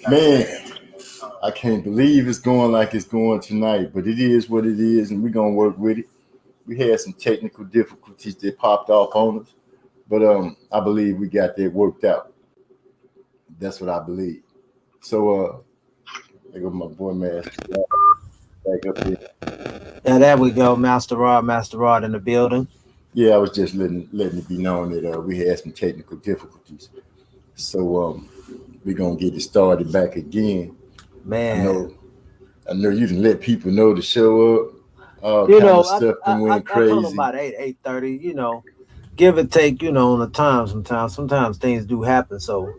Man, I can't believe it's going like it's going tonight, but it is what it is, and we're gonna work with it. We had some technical difficulties that popped off on us, but I believe we got that worked out. That's what I believe. So there go my boy Master back up here. Yeah, there we go. Master Rod in the building. Yeah, I was just letting it be known that we had some technical difficulties. So we're gonna get it started back again. Man, I know you can let people know to show up. All you kind know, of stuff that went I told him crazy. about 8:30. Give and take. On the time. Sometimes things do happen. So,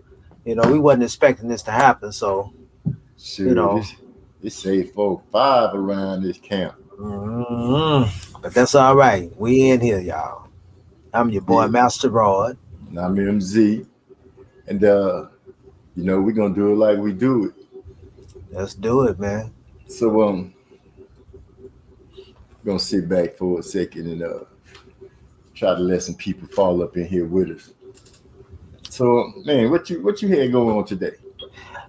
we wasn't expecting this to happen. So, Sure, this say 4-5 around this camp. But that's all right. We in here, y'all. I'm your boy, Yeah. Master Rod. And I'm MZ, and we're gonna do it like we do it. Let's do it, man. So gonna sit back for a second and try to let some people fall up in here with us. So man, what you had going on today?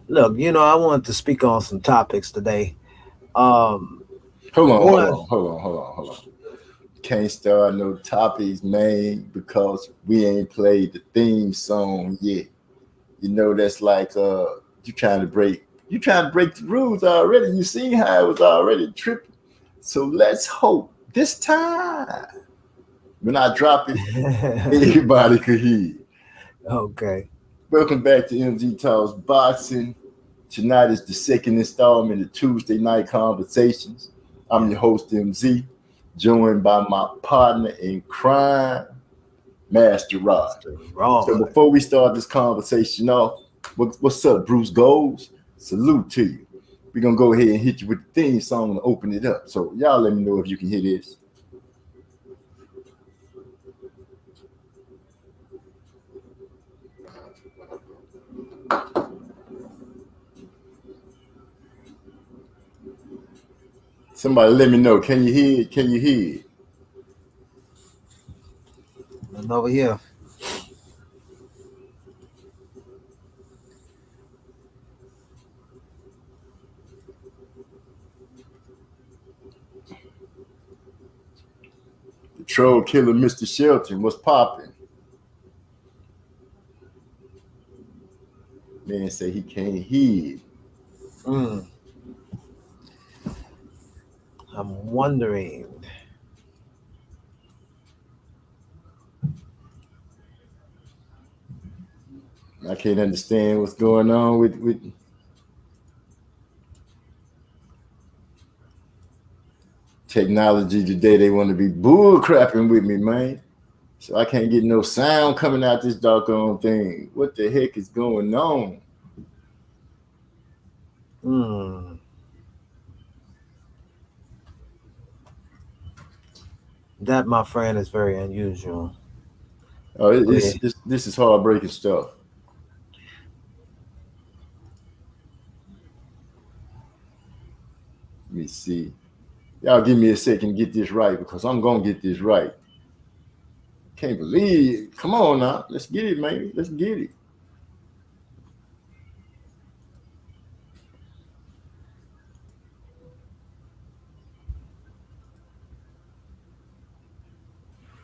Look, I wanted to speak on some topics today. Hold on. Can't start no topics, man, because we ain't played the theme song yet. That's like you trying to break the rules already. You seen how it was already tripping. So let's hope this time when I drop it, everybody could hear. Okay. Welcome back to MZ Talks Boxing. Tonight is the second installment of Tuesday Night Conversations. I'm your host, MZ, joined by my partner in crime, Master Rod. So before we start this conversation off, what's up, Bruce Goals? Salute to you. We're going to go ahead and hit you with the theme song and open it up. So y'all let me know if you can hear this. Somebody let me know. Can you hear it? Can you hear it? I'm over here. The troll killer, Mr. Shelton, was popping. Man say he can't hear it. I'm wondering. I can't understand what's going on with technology today. They want to be bull crapping with me, man. So I can't get no sound coming out this doggone thing. What the heck is going on? That, my friend, is very unusual. Oh, this is heartbreaking stuff. Let me see. Y'all give me a second to get this right because I'm going to get this right. Can't believe it. Come on now. Let's get it, man. Let's get it.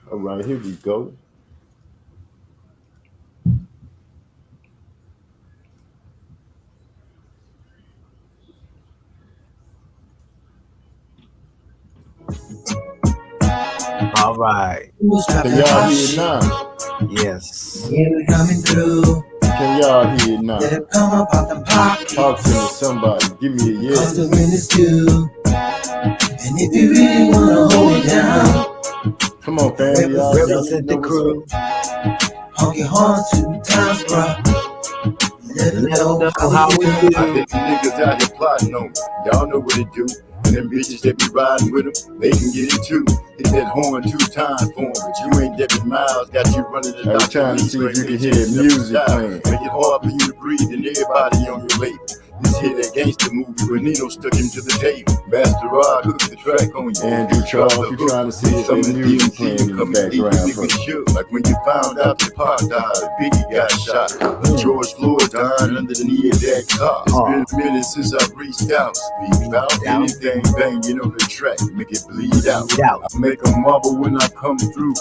All right, here we go. All right. Can y'all hear it now? Yes. Coming through. Can y'all hear it now? Let it come up out the pocket. Talk to me, somebody. Give me a yes. Cause the wind is due. And if you really wanna hold it down, come on, family. Y'all represent the crew. Honk your horn 2 times, bro. Let them know how we do. I bet you niggas out here plotting on me. Y'all know what it do. And them bitches that be riding with them, they can get it too. Hit that horn 2 times for them, but you ain't Debbie Miles. Got you running the doctor. I'm trying to see if you can hear music playing. Make it hard for you to breathe and everybody on your label. This here that gangster movie where Nino stuck him to the table. Master Rod hooked the track on you. Andrew Charles, you trying to see if the music playing in the background. Like when you found out that Pac died, Biggie got shot. George Floyd died under the knee of that car. It's been a minute since I reached out. Speak about anything banging on the track, make it bleed out. I make a marble when I come through.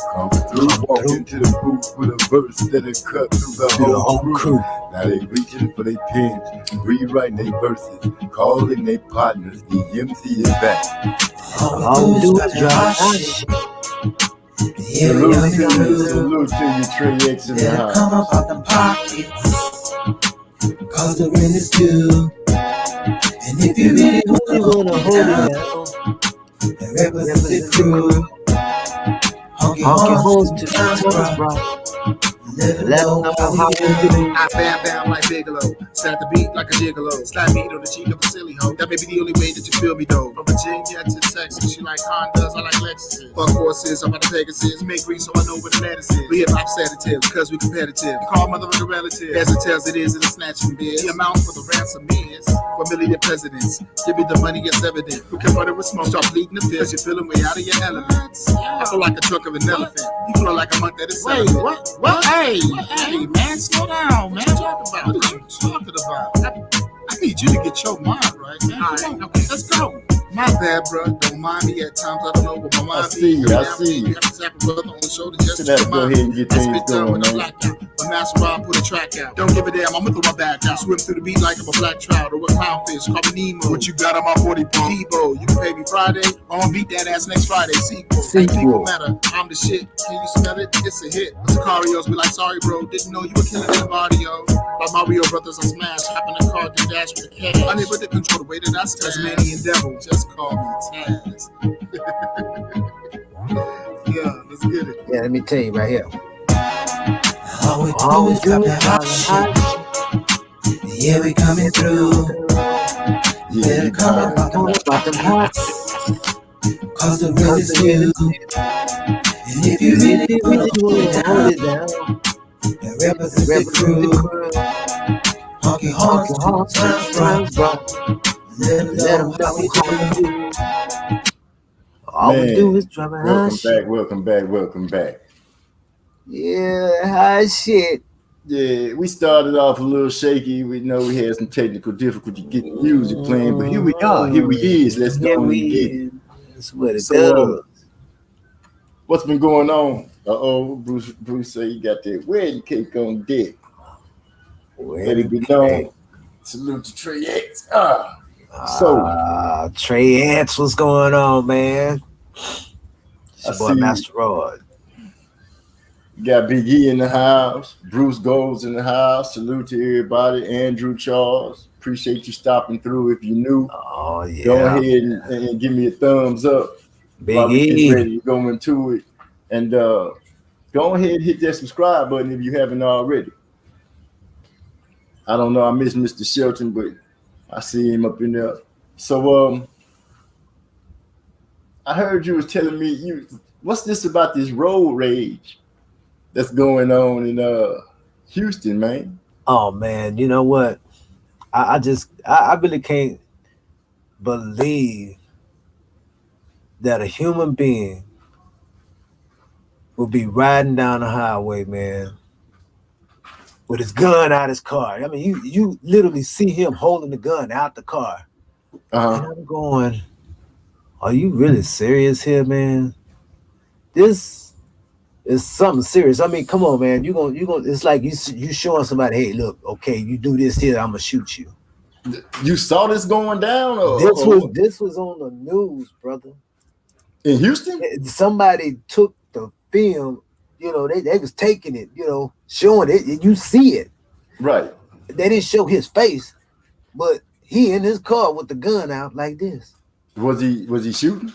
Walk into the booth with a verse that'll cut through the whole crew. Now they reaching for their pens, rewriting their verses, calling their partners. The MC is back. All we do is drop shit. Salute to you, Trey X in the It'll house. come up out the pockets, cause the rent is due. And if you really wanna hold it down and represent the crew, honky horns to times, bro. Let them know how we do. I bam bam like Bigelow, snap the beat like a gigolo, slap beat on the cheek of a silly hoe. That may be the only way that you feel me though. From Virginia to Texas, she like Hondas, I like Lexuses. Fuck horses, I'm about to Pegasus. Make grease so I know where the lettuce is. We hip hop sedatives, cause we competitive. Call motherfucker relative, as it tells it is in a snatching biz. The amount for the ransom is 1 million presidents. Give me the money, it's evident. Who can run it with smoke? Start bleeding the fears, you're feeling way out of your elements. I feel like a truck of an elephant. You feel like a monk that is celibate. What? Hey, man, slow down, man. What are you talking about? I need you to get your mind right, man. Come on, okay, let's go. My bad, bro. Don't mind me at times. I don't know what my mind I see you. You have to tap a brother on the shoulder just So let's go ahead and get things going, man. But Master Rob put a track out. Don't give a damn. I'ma throw my back out. Swim through the beat like I'm a black trout or a clownfish. Call me Nemo. What you got on my 40 pump? Debo. You can pay me Friday. I'ma beat that ass next Friday. Sequel. People matter. I'm the shit. Can you smell it? It's a hit. Sicarios be like, sorry, bro. Didn't know you were killing the audio. Like Mario Brothers, I smash. Hop in the car, then dash with the cash. Unable to control the way that I smash. Tasmanian devil. Just call me Taz. Yeah, let's get it. Yeah, let me tell you right here. All we do is drop that hot shit. Yeah, we coming through. Yeah, It'll come up out the pockets, cause the rent is due. And if you really wanna hold it down and represent the crew, honky horns, bro. Let them know how we do. All we Man, do is drop a hot shit. Welcome back. Yeah, hot shit. Yeah, we started off a little shaky. We know we had some technical difficulty getting music playing, but here we are. Here we is. Let's go and get it. That's what it So, does. What's been going on? Bruce say he got that wedding cake on deck. Let it be known. Salute to Trey X. Trey Ants, what's going on, man? It's your boy see Master Rod. Got Big E in the house. Bruce Gold's in the house. Salute to everybody. Andrew Charles. Appreciate you stopping through. If you're new, Oh yeah. go ahead and give me a thumbs up. While we Big get E. ready to go into it. And go ahead and hit that subscribe button if you haven't already. I don't know. I miss Mr. Shelton, but I see him up in there. So I heard you was telling me what's this about this road rage that's going on in Houston, man? Oh man, you know what? I really can't believe that a human being will be riding down the highway, man, with his gun out his car. I mean, you literally see him holding the gun out the car. And I'm going, are you really serious here, man? This is something serious. I mean, come on, man. You gonna. It's like you showing somebody, hey, look, okay, you do this here, I'm gonna shoot you. You saw this going down? This was on the news, brother. In Houston? Somebody took the film. You know, they was taking it. You know, showing it. You see it. Right. They didn't show his face, but he in his car with the gun out like this. Was he shooting?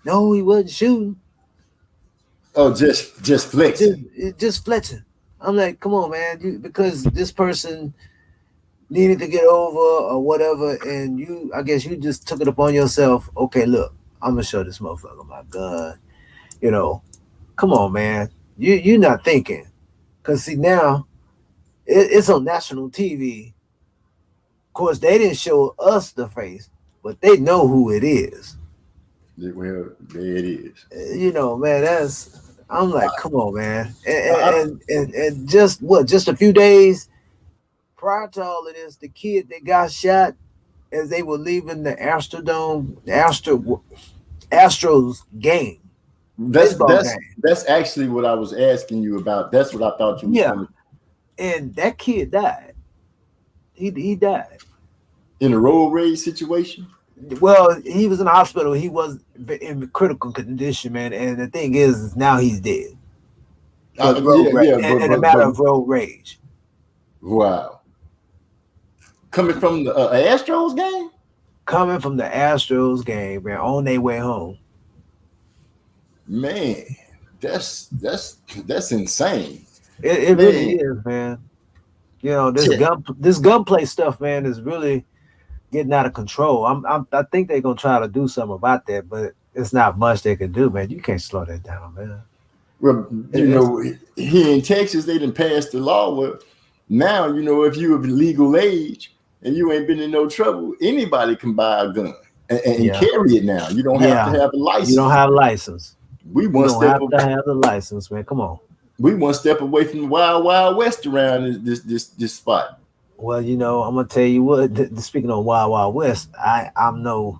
No, he wasn't shooting. Oh, just flexing. Just flexing. I'm like, come on, man, because this person needed to get over or whatever, and I guess you just took it upon yourself. Okay, look, I'm gonna show this motherfucker my gun. You know, come on, man. You're not thinking, because see now it's on national TV. course, they didn't show us the face, but they know who it is. Well, there it is. You know, man, I'm like, come on, man. I, And just a few days prior to all of this, the kid that got shot as they were leaving the Astros game, baseball game. That's actually what I was asking you about. That's what I thought you was going to. And that kid died. He died In a road rage situation? Well, he was in the hospital. He was in critical condition, man. And the thing is now he's dead. In a matter of road rage. Wow. Coming from the Astros game? Coming from the Astros game, man, on their way home. Man, that's insane. It really is, man. You know, this gunplay stuff, man, is really getting out of control. I think they're gonna try to do something about that, but it's not much they can do, man. You can't slow that down, man. Well, you know, here in Texas, they done passed the law where now, you know, if you of legal age and you ain't been in no trouble, anybody can buy a gun and carry it now. You don't have to have a license. You don't have a license. We one step have to have the license, man. Come on. We one step away from the wild, wild west around this spot. Well, you know, I'm gonna tell you what. Speaking of wild, wild west, I'm no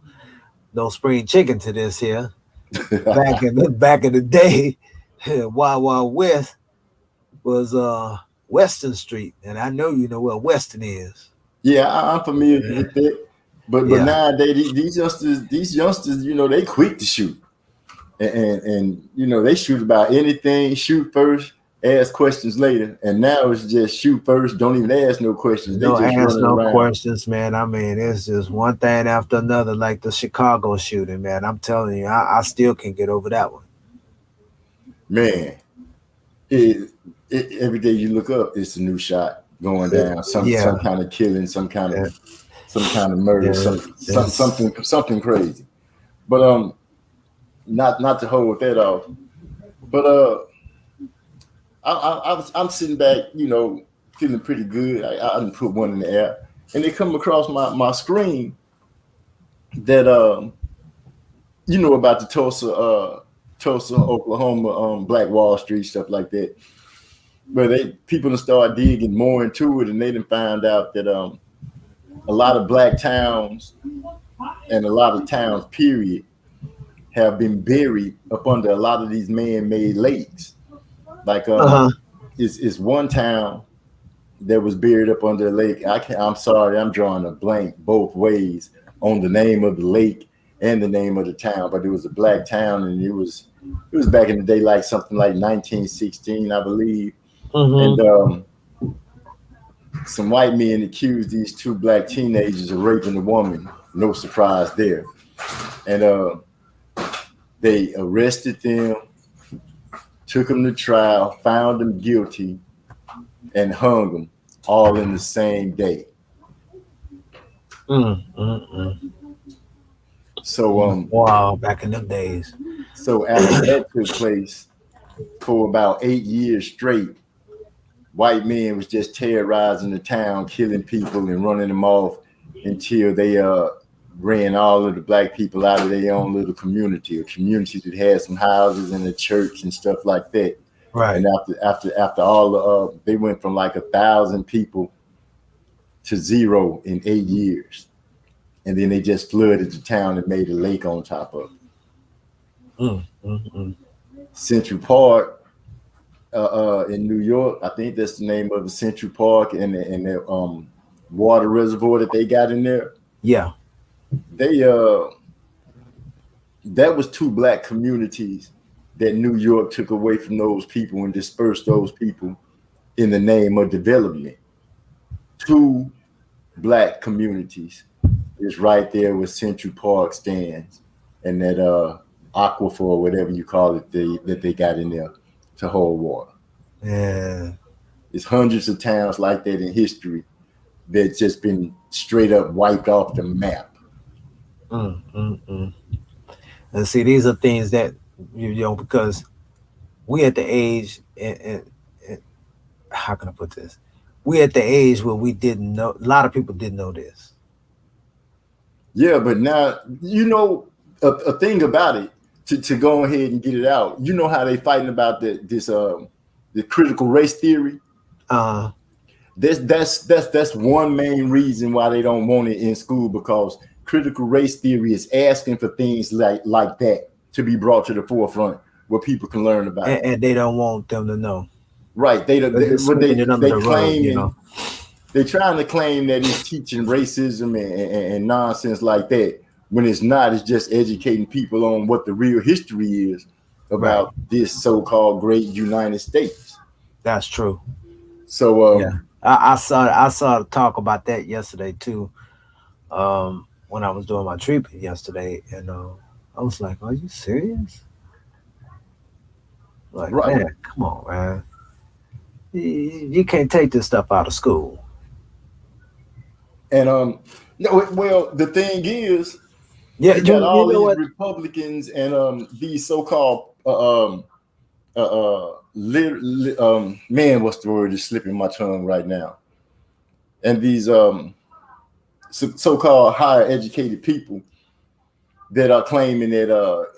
spring chicken to this here. Back in the day, wild, wild west was Western Street, and I know you know where Western is. Yeah, I'm familiar with it. But nowadays, these youngsters, you know, they quick to shoot. And you know, they shoot about anything, shoot first, ask questions later. And now it's just shoot first, don't even ask no questions. Don't ask no questions, man. I mean, it's just one thing after another, like the Chicago shooting, man. I'm telling you, I still can't get over that one. Man, every day you look up, it's a new shot going down. Some kind of killing, some kind of murder, something crazy. But not to hold that off, but I'm sitting back, you know, feeling pretty good. I didn't put one in the air, and they come across my screen that you know about the Tulsa, Oklahoma, Black Wall Street, stuff like that. But people start digging more into it, and they done found out that a lot of black towns and a lot of towns, period, have been buried up under a lot of these man-made lakes. Like it's one town that was buried up under a lake. I'm sorry, I'm drawing a blank both ways on the name of the lake and the name of the town, but it was a black town, and it was back in the day, like something like 1916, I believe. And some white men accused these two black teenagers of raping a woman. No surprise there. And they arrested them, took them to trial, found them guilty, and hung them all in the same day. So wow, back in them days. So after that took place, for about 8 years straight, white men was just terrorizing the town, killing people and running them off until they ran all of the black people out of their own little community, a community that had some houses and a church and stuff like that. Right. And after all, they went from like 1,000 people to 0 in 8 years, and then they just flooded the town and made a lake on top of it. Central Park in New York, I think that's the name of the Central Park, and the water reservoir that they got in there. Yeah. That was 2 black communities that New York took away from those people and dispersed those people in the name of development. 2 black communities is right there where Central Park stands, and that aquifer or whatever you call it that they got in there to hold water. Yeah. It's hundreds of towns like that in history that's just been straight up wiped off the map. And see, these are things that, you know, because we at the age, and how can I put this? we at the age where we didn't know. A lot of people didn't know this. Yeah, but now you know a thing about it. To go ahead and get it out. You know how they fighting about the critical race theory. That's one main reason why they don't want it in school, because critical race theory is asking for things like that to be brought to the forefront where people can learn about it. And they don't want them to know. Right. They claim, you know. They're trying to claim that it's teaching racism and nonsense like that, when it's not. It's just educating people on what the real history is about this so-called great United States. That's true. So I saw talk about that yesterday too. When I was doing my treatment yesterday, and I was like, "Are you serious?" Like, man, come on, man. You can't take this stuff out of school. And no, well, the thing is, yeah, you got all these Republicans and these so-called man, what's the word? Is slipping my tongue right now. And these so-called higher educated people that are claiming that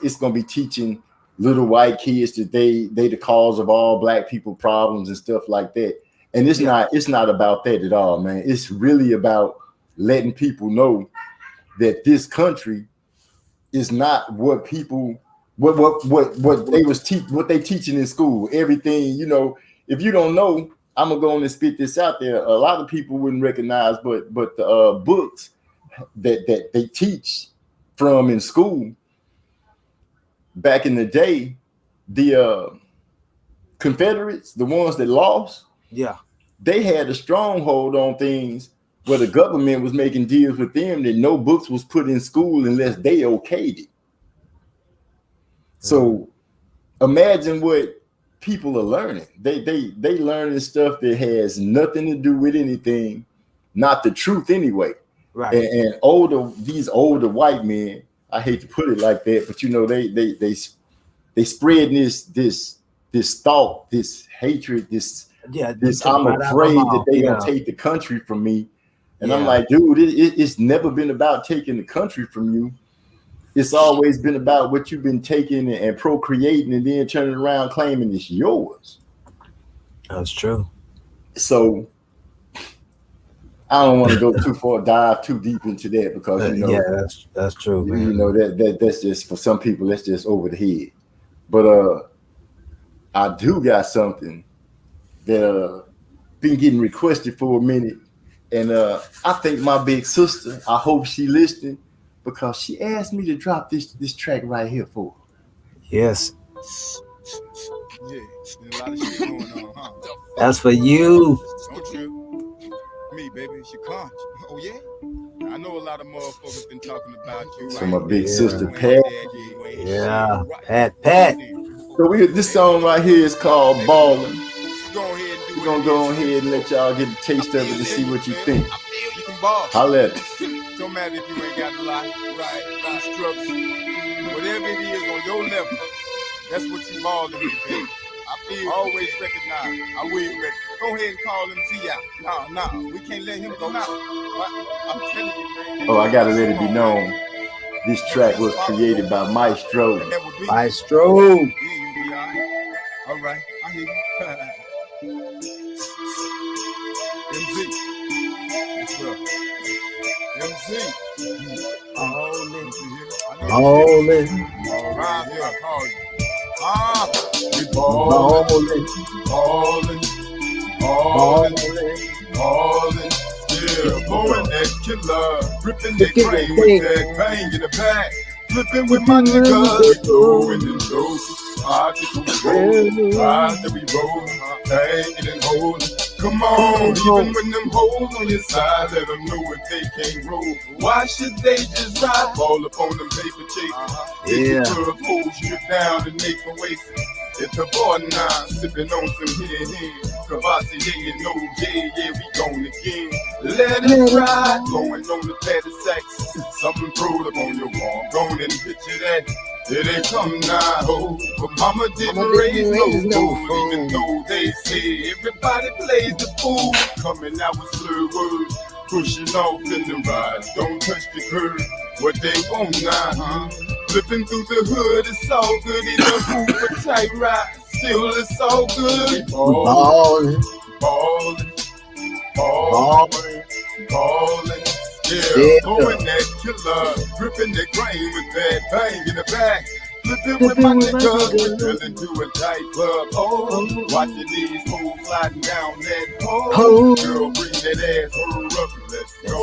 it's going to be teaching little white kids that they the cause of all black people problems and stuff like that. And it's not about that at all, man. It's really about letting people know that this country is not what people what they teaching in school. Everything, you know, if you don't know, I'm gonna go on and spit this out there. A lot of people wouldn't recognize, but the books that they teach from in school back in the day, the Confederates, the ones that lost, they had a stronghold on things where the government was making deals with them that no books was put in school unless they okayed it. So imagine what people are learning. They learning stuff that has nothing to do with anything, not the truth anyway. Right. And these older white men, I hate to put it like that, but you know, they spread this thought, this hatred, this I'm afraid that they gonna take the country from me. And I'm like, dude, it's never been about taking the country from you. It's always been about what you've been taking and procreating and then turning around claiming it's yours. That's true. So I don't want to go too far, dive too deep into that, because you know, that's true, man. You know, that's just, for some people, that's just over the head. But I do got something that been getting requested for a minute, and I think my big sister, I hope she listening, because she asked me to drop this track right here for her. Yes. Yeah, there's a lot of shit going on, huh? That's for you. Don't you? Me, baby, it's your conch. Oh yeah? I know a lot of motherfuckers been talking about you. So my big sister Pat. Yeah, Pat. So this song right here is called Ballin'. We're gonna go ahead and let y'all get a taste of it to see what you think. You can ball. Holla at us. Don't matter if you ain't got a lot, right? Instruction. Whatever it is on your level, that's what you ballin' with, baby. I feel always recognize. I will go ahead and call him Z out. No, we can't let him go now. I'm telling you, man. Oh, I gotta let it be known. This track was created by Maestro. Maestro. All right, I hear you. MZ. What's up? MZ. Ballin'. Yeah, blowing that killer, ripping that train with that bang in the back, flipping with my niggas, going in doses. I get the roll, ride that we roll, hanging and holding. Come on, even when them holes on your side, let them know if they can't roll. Why should they just ride? Fall up on them paper chasing. If the club holes strip down and make a waste. It's a boy now, sipping on some here. Kavasi, yeah, you know, yeah, we gone again. Let it ride, going on the fatty sacks. Something thrown up on your wall, going and picture that. Here they come now, ho. But mama didn't raise no fool. Even though they say everybody plays the fool. Coming out with slur words, pushing off in the ride. Don't touch the curb. What they want now, huh? Flipping through the hood, it's all good. In the Hoover tight ride, still it's all good. Ballin', Ballin', ballin', ballin'. Yeah, throwing that killer, gripping that grain with that bang in the back. Flipping with my niggas, we're drilling to a tight club. Oh, watching these hoes sliding down that pole. Girl, bring that ass, hurry up, let's go.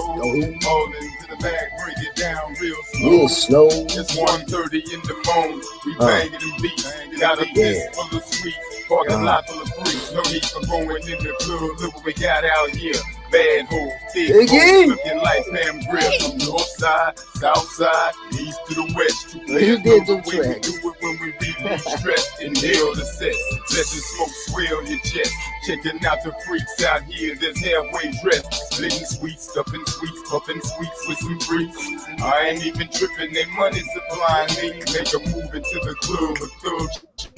All into the bag, break it down real slow. It's 1:30 in the morning, we banging and beats. Got a fist full of sweets, parking lot full of freaks. No need for going in the club, look what we got out here. Bad hoes, thick hoes, looking like Pam Grill. From north side, south side, east to the west. You did the track. We do it when we really stressed. Inhale the cess, let the smoke swell your chest. Checking out the freaks out here that's halfway dressed. Splitting sweets, stuffing sweets, puffing sweets with some freaks. I ain't even tripping, they money supplying me. Make a move into the club, a thug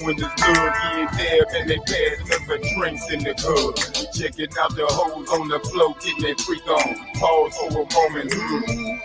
when this love here and there, and they passing up the drinks in the club. Checking out the hoes on the floor, getting that freak on. Pause for a moment,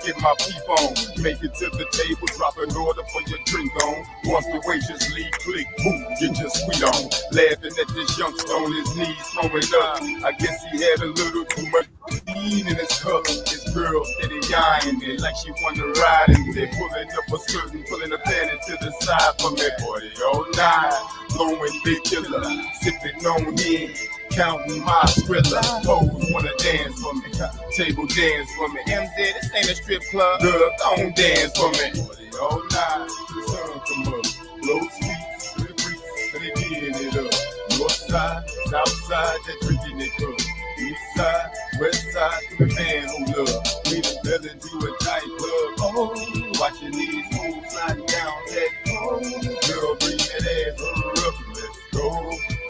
get my peep on. Make it to the table, drop an order for your drink on. Once the waitress leave, click, boom, get your sweet on. Laughing at this youngster on his knees, throwing up. I guess he had a little too much lean in his cup. His girl steady eyeing it like she wanna ride in it. Pulling up a skirt and pulling a panty to the side from that 4009. Blowing big killer, sipping on him. Counting my Skrilla, hoes wanna dance for me, table dance for me. MZ, this ain't a strip club, girl, don't dance for me. All night, the sun come up, blow sweets, to the freaks, and they getting it up. North side, south side, they drinking it up. East side, west side, to the man who love. We the belly to a tight club. Oh, watching these hoes sliding down that pole. Girl, bring that ass, hurry up, let's go.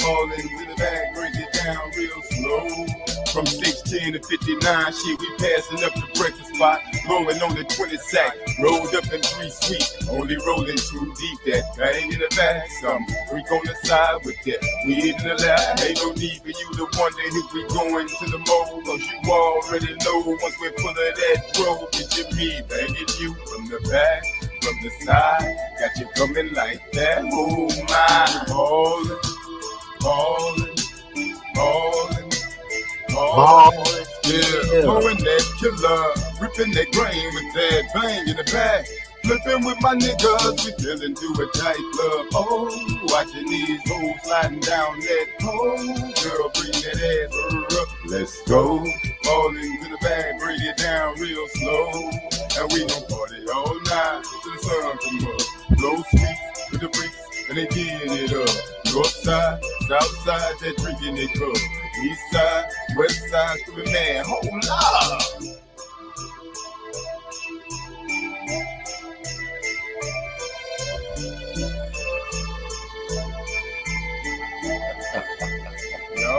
Fall into the bag, break it down real slow. From 16 to 59, shit, we passing up the breakfast spot. Rolling on the 20 sack, rolled up in 3 sweet. Only rolling too deep, that bang in the back. Some freak on the side with that weed in the lap. Ain't no need for you to wonder if we going to the mall. Cause you already know once we pull of that drove, it's your me banging you from the back, from the side. Got you coming like that. Oh my, ballin'. Ballin', ballin', ballin', yeah. Throwing that killer, ripping that grain with that bang in the back. Flipping with my niggas, we fillin' to a tight club. Oh, watching these hoes sliding down that pole. Girl, bring that ass up, let's go. Ballin' to the bag, break it down real slow. And we gon' party all night till the sun come up. Blow sweets with the freaks, and they getting it up. North side, south side, they're drinking it cup. East side, west side, to the man, hold up.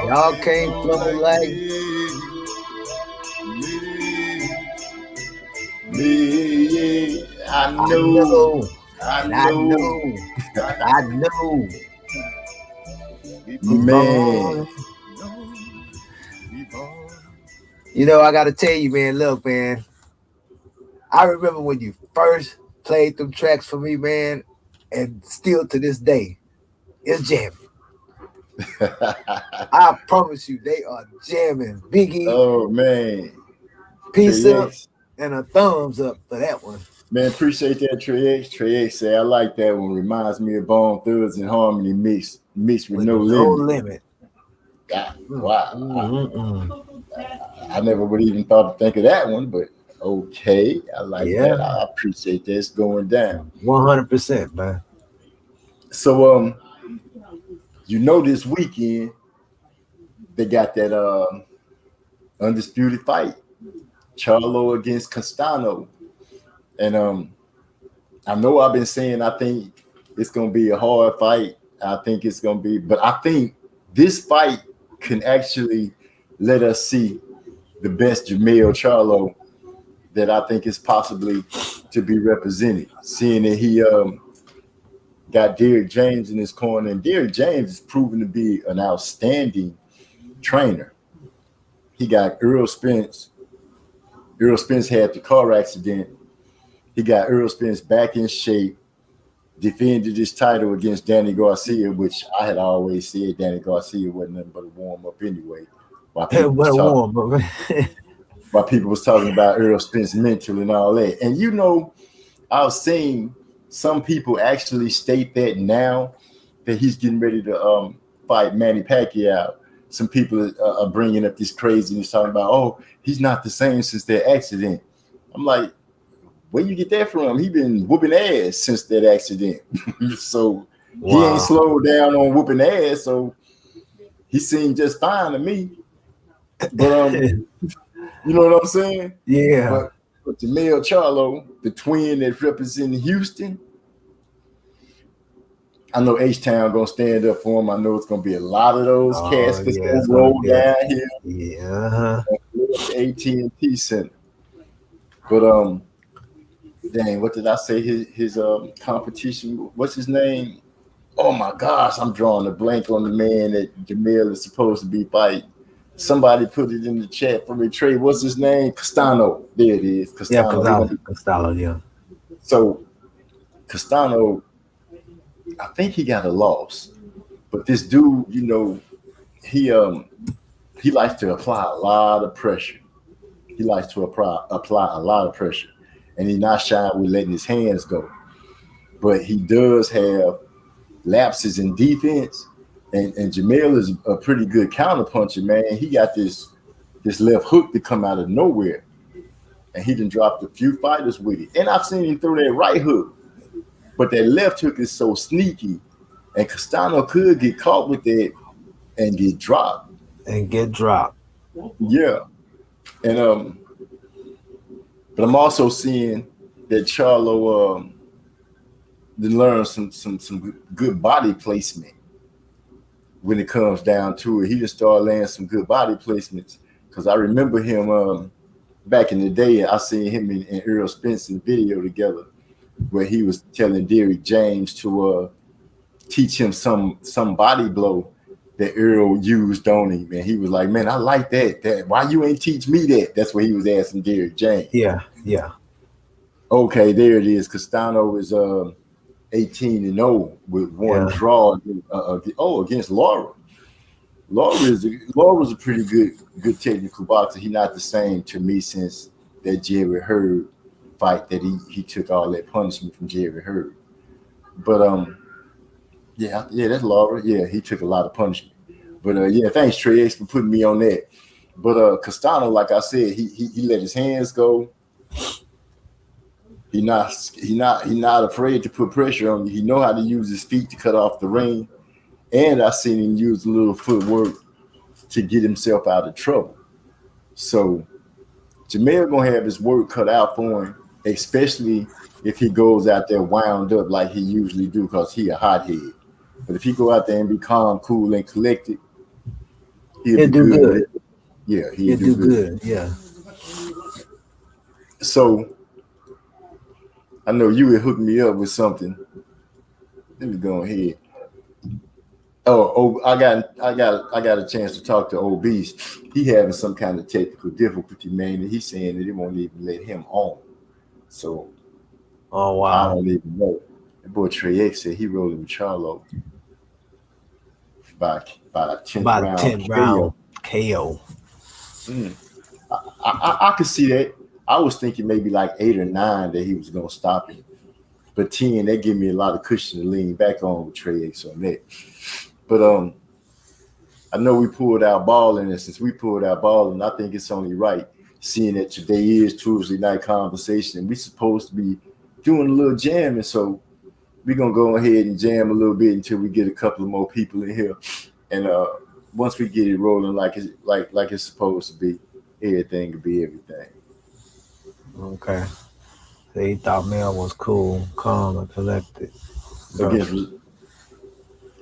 Y'all can't flow like me. I know. Man. You know, I gotta tell you, man, look, man. I remember when you first played them tracks for me, man, and still to this day, it's jamming. I promise you, they are jamming. Biggie. Oh man. Peace up and a thumbs up for that one. Man, appreciate that, Trey X. Trey X say I like that one. Reminds me of Bone Thugs and Harmony mixed with no limit. God, wow. I never would even thought to think of that one, but okay. I like that. I appreciate this going down. 100%, man. So you know, this weekend they got that undisputed fight, Charlo against Castano. And I know I've been saying I think it's gonna be a hard fight. I think it's gonna be, but I think this fight can actually let us see the best Jermell Charlo that I think is possibly to be represented. Seeing that got Derrick James in his corner, and Derrick James is proven to be an outstanding trainer. He got Earl Spence. Earl Spence had the car accident. He got Earl Spence back in shape, defended his title against Danny Garcia, which I had always said Danny Garcia wasn't nothing but a warm-up anyway. While people was talking about Earl Spence mental and all that. And you know, I've seen some people actually state that now that he's getting ready to fight Manny Pacquiao. Some people are bringing up this craziness, talking about, oh, he's not the same since that accident. I'm like, where you get that from? He been whooping ass since that accident. So he ain't slowed down on whooping ass. So he seemed just fine to me. But you know what I'm saying? Yeah. But Jermell Charlo, the twin that's representing Houston, I know H-Town gonna stand up for him. I know it's gonna be a lot of those caskets that roll down here. Yeah. AT&T Center. But dang, what did I say? His competition. What's his name? Oh my gosh, I'm drawing a blank on the man that Jermell is supposed to be fighting. Somebody put it in the chat for me. Trey, what's his name? Castano. There it is. Castano. Yeah, Castano, yeah. So Castano, I think he got a loss. But this dude, you know, he likes to apply a lot of pressure. He likes to apply a lot of pressure. And he's not shy with letting his hands go. But he does have lapses in defense. And Jermell is a pretty good counterpuncher, man. He got this left hook to come out of nowhere. And he done dropped a few fighters with it. And I've seen him throw that right hook. But that left hook is so sneaky. And Castano could get caught with that and get dropped. Yeah. And but I'm also seeing that Charlo learn some good body placement. When it comes down to it, he just started laying some good body placements. Because I remember him back in the day, I seen him in Earl Spence's video together, where he was telling Derrick James to teach him some body blow that Earl used on him. And he was like, man, I like that. Why you ain't teach me that? That's what he was asking Derrick James. Yeah. Okay, there it is. Castano is 18-0 with one draw against Lara. Lara's a pretty good technical boxer. He's not the same to me since that Jerry Hurd fight that he took all that punishment from Jerry Hurd. But yeah, that's Lara. Yeah, he took a lot of punishment. But yeah, thanks Trey X for putting me on that. But Castano, like I said, he let his hands go. He not afraid to put pressure on you. He know how to use his feet to cut off the ring. And I seen him use a little footwork to get himself out of trouble. So Jermell gonna have his work cut out for him, especially if he goes out there wound up like he usually do, because he a hothead. But if he go out there and be calm, cool, and collected, he'll do good. Yeah, he'll do good. Yeah. So I know you would hook me up with something. Let me go ahead. Oh, I got a chance to talk to Obese. He having some kind of technical difficulty, man, and he's saying that it won't even let him on. So, oh wow, I don't even know. That boy Trey X said he rolling with Charlo by a 10th round KO. I could see that. I was thinking maybe like 8 or 9 that he was gonna stop him, but 10 that give me a lot of cushion to lean back on with Trey X on that. But I know we pulled out balling, and since we pulled out balling, I think it's only right, seeing that today is Tuesday night conversation, and we're supposed to be doing a little jamming, so we're gonna go ahead and jam a little bit until we get a couple of more people in here, and once we get it rolling like it's supposed to be, everything will be everything. Okay. So he thought Mel was cool, calm, and collected.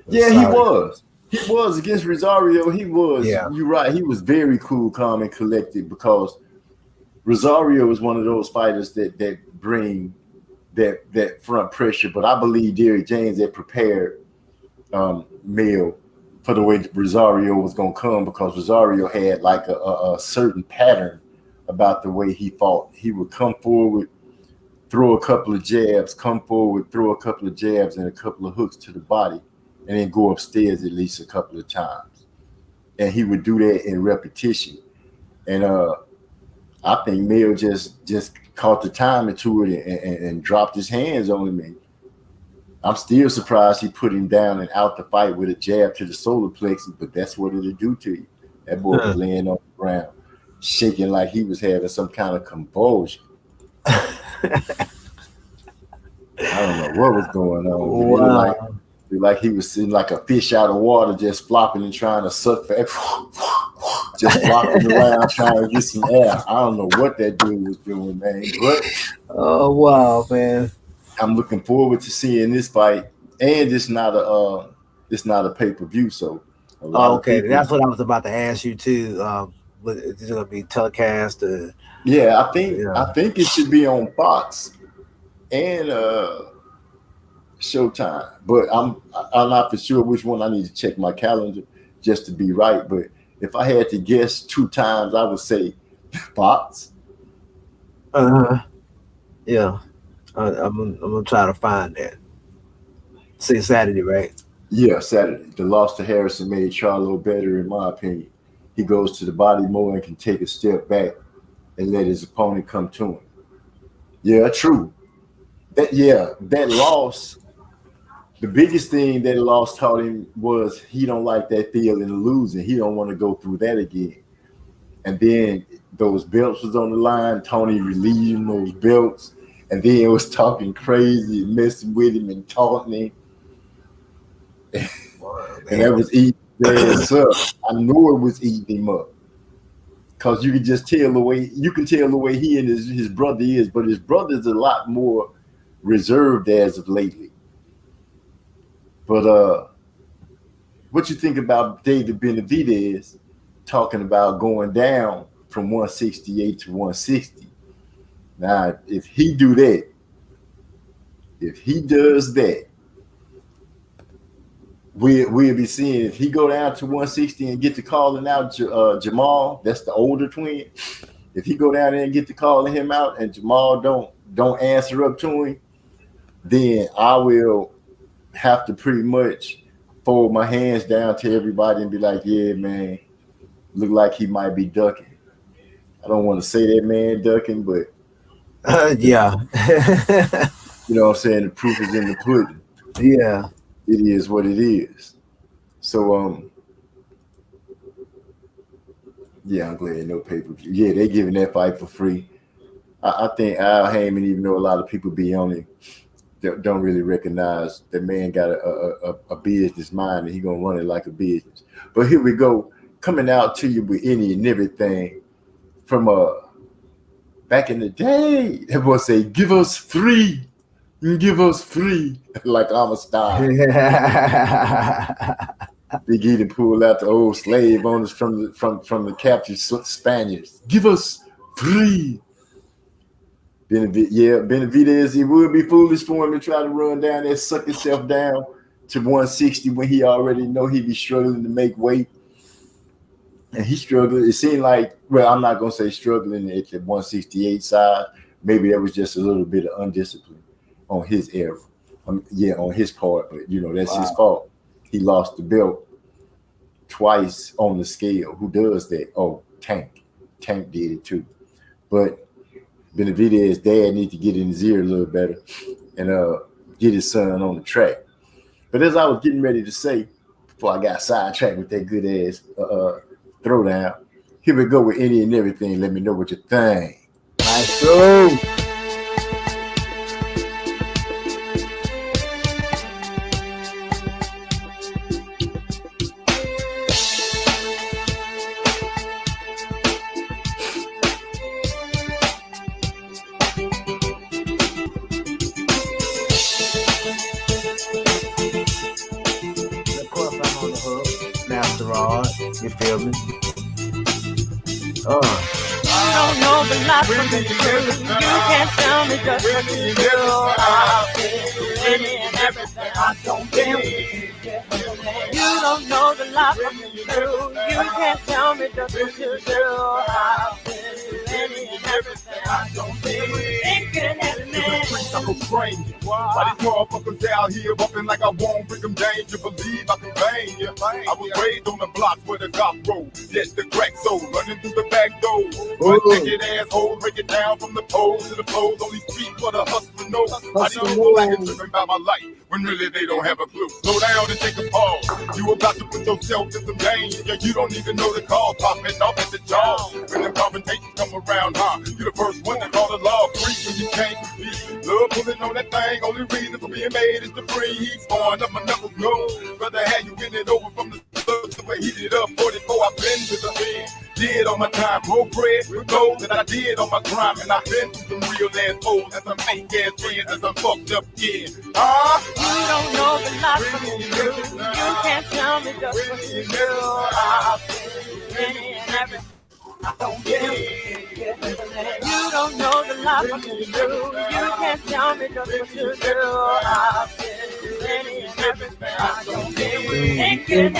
Yeah, he was. He was against Rosario. He was. Yeah. You're right. He was very cool, calm, and collected, because Rosario is one of those fighters that bring that front pressure. But I believe Derrick James had prepared Mel for the way Rosario was going to come, because Rosario had like a certain pattern about the way he fought. He would come forward, throw a couple of jabs, come forward, throw a couple of jabs and a couple of hooks to the body, and then go upstairs at least a couple of times. And he would do that in repetition. And I think Mel just caught the timing to it and dropped his hands on him. I'm still surprised he put him down and out the fight with a jab to the solar plexus, but that's what it'll do to you. That boy was laying on the ground, shaking like he was having some kind of convulsion. I don't know what was going on. Wow. Like he was sitting like a fish out of water, just flopping and trying to suck for just flopping around trying to get some air. I don't know what that dude was doing, man. But oh wow, man. I'm looking forward to seeing this fight, and it's not a pay-per-view, so okay, that's what I was about to ask you too. Is it gonna be telecast? Yeah, I think it should be on Fox and Showtime, but I'm not for sure which one. I need to check my calendar just to be right. But if I had to guess 2 times, I would say Fox. Yeah. I'm gonna try to find that. Say Saturday, right? Yeah, Saturday. The loss to Harrison made Charlo better, in my opinion. He goes to the body more and can take a step back and let his opponent come to him. Yeah, true. That loss. The biggest thing that loss taught him was he don't like that feeling of losing. He don't want to go through that again. And then those belts was on the line. Tony relieved him those belts. And then it was talking crazy and messing with him and taunting him. And that was eating his ass up. I knew it was eating him up. Because you can just tell the way he and his brother is, but his brother's a lot more reserved as of lately. But what you think about David Benavidez talking about going down from 168 to 160? Now, if he does that, we'll be seeing, if he go down to 160 and get to calling out Jamal, that's the older twin. If he go down there and get to calling him out and Jamal don't answer up to him, then I will have to pretty much fold my hands down to everybody and be like, yeah, man, look like he might be ducking. I don't want to say that man ducking, but yeah. You know what I'm saying? The proof is in the pudding. Yeah. It is what it is. So yeah, I'm glad no pay-per-view. Yeah, they giving that fight for free. I think Al Heyman, even though a lot of people be on it, don't really recognize that man got a business mind and he gonna run it like a business. But here we go, coming out to you with any and everything from back in the day. Everyone say, "Give us free, give us free," like I'm a star. Big E to pull out the old slave owners from the captured Spaniards. Give us free. Benavidez, it would be foolish for him to try to run down there, suck himself down to 160 when he already know he be struggling to make weight. And he struggled. It seemed like, well, I'm not going to say struggling at the 168 side. Maybe that was just a little bit of undiscipline on his era. On his part, but, that's his fault. He lost the belt twice on the scale. Who does that? Oh, Tank. Tank did it too. But Benavidez's dad needs to get in his ear a little better and get his son on the track. But as I was getting ready to say, before I got sidetracked with that good ass throwdown, here we go with any and everything. Let me know what you think. Nice show. You feel me? don't know the life from the truth. You can't tell me just what you do. I'll do any and everything. I don't care what you do. You don't know the life from the truth. You can't tell me just what you do. I'll do any and everything. I don't care what you I'm a stranger. Why these motherfuckers out here bumping like I won't bring them danger? Believe I can bang ya. I was raised on the block where the cop road. Yes, the crack soul running through the back door. One naked asshole, break it down from the pole to the pole. On these streets for the hustler know. I these people like it's tripping about my life when really they don't have a clue. Slow down and take a pause. You about to put yourself in some danger. You don't even know the cause. Popping off at the jaw. When the confrontations come around, you're the first one to call the law. Free when you can't be. Love pulling on that thing. Only reason for being made is to breathe. Born up my knuckles go. Rather have you in it over from the stuff to where heat it up. 44, I've been to the end. Did on my time, broke bread with gold that I did on my grind, and I've been through some real ass hoes and some fake ass friends and some fucked up kids. You don't know the life from the truth. You can't tell me just what you do. I'll do any and everything. I don't care. You don't know the life from the truth. You can't tell me just what you do. I'll do any and everything. I don't care. Ain't good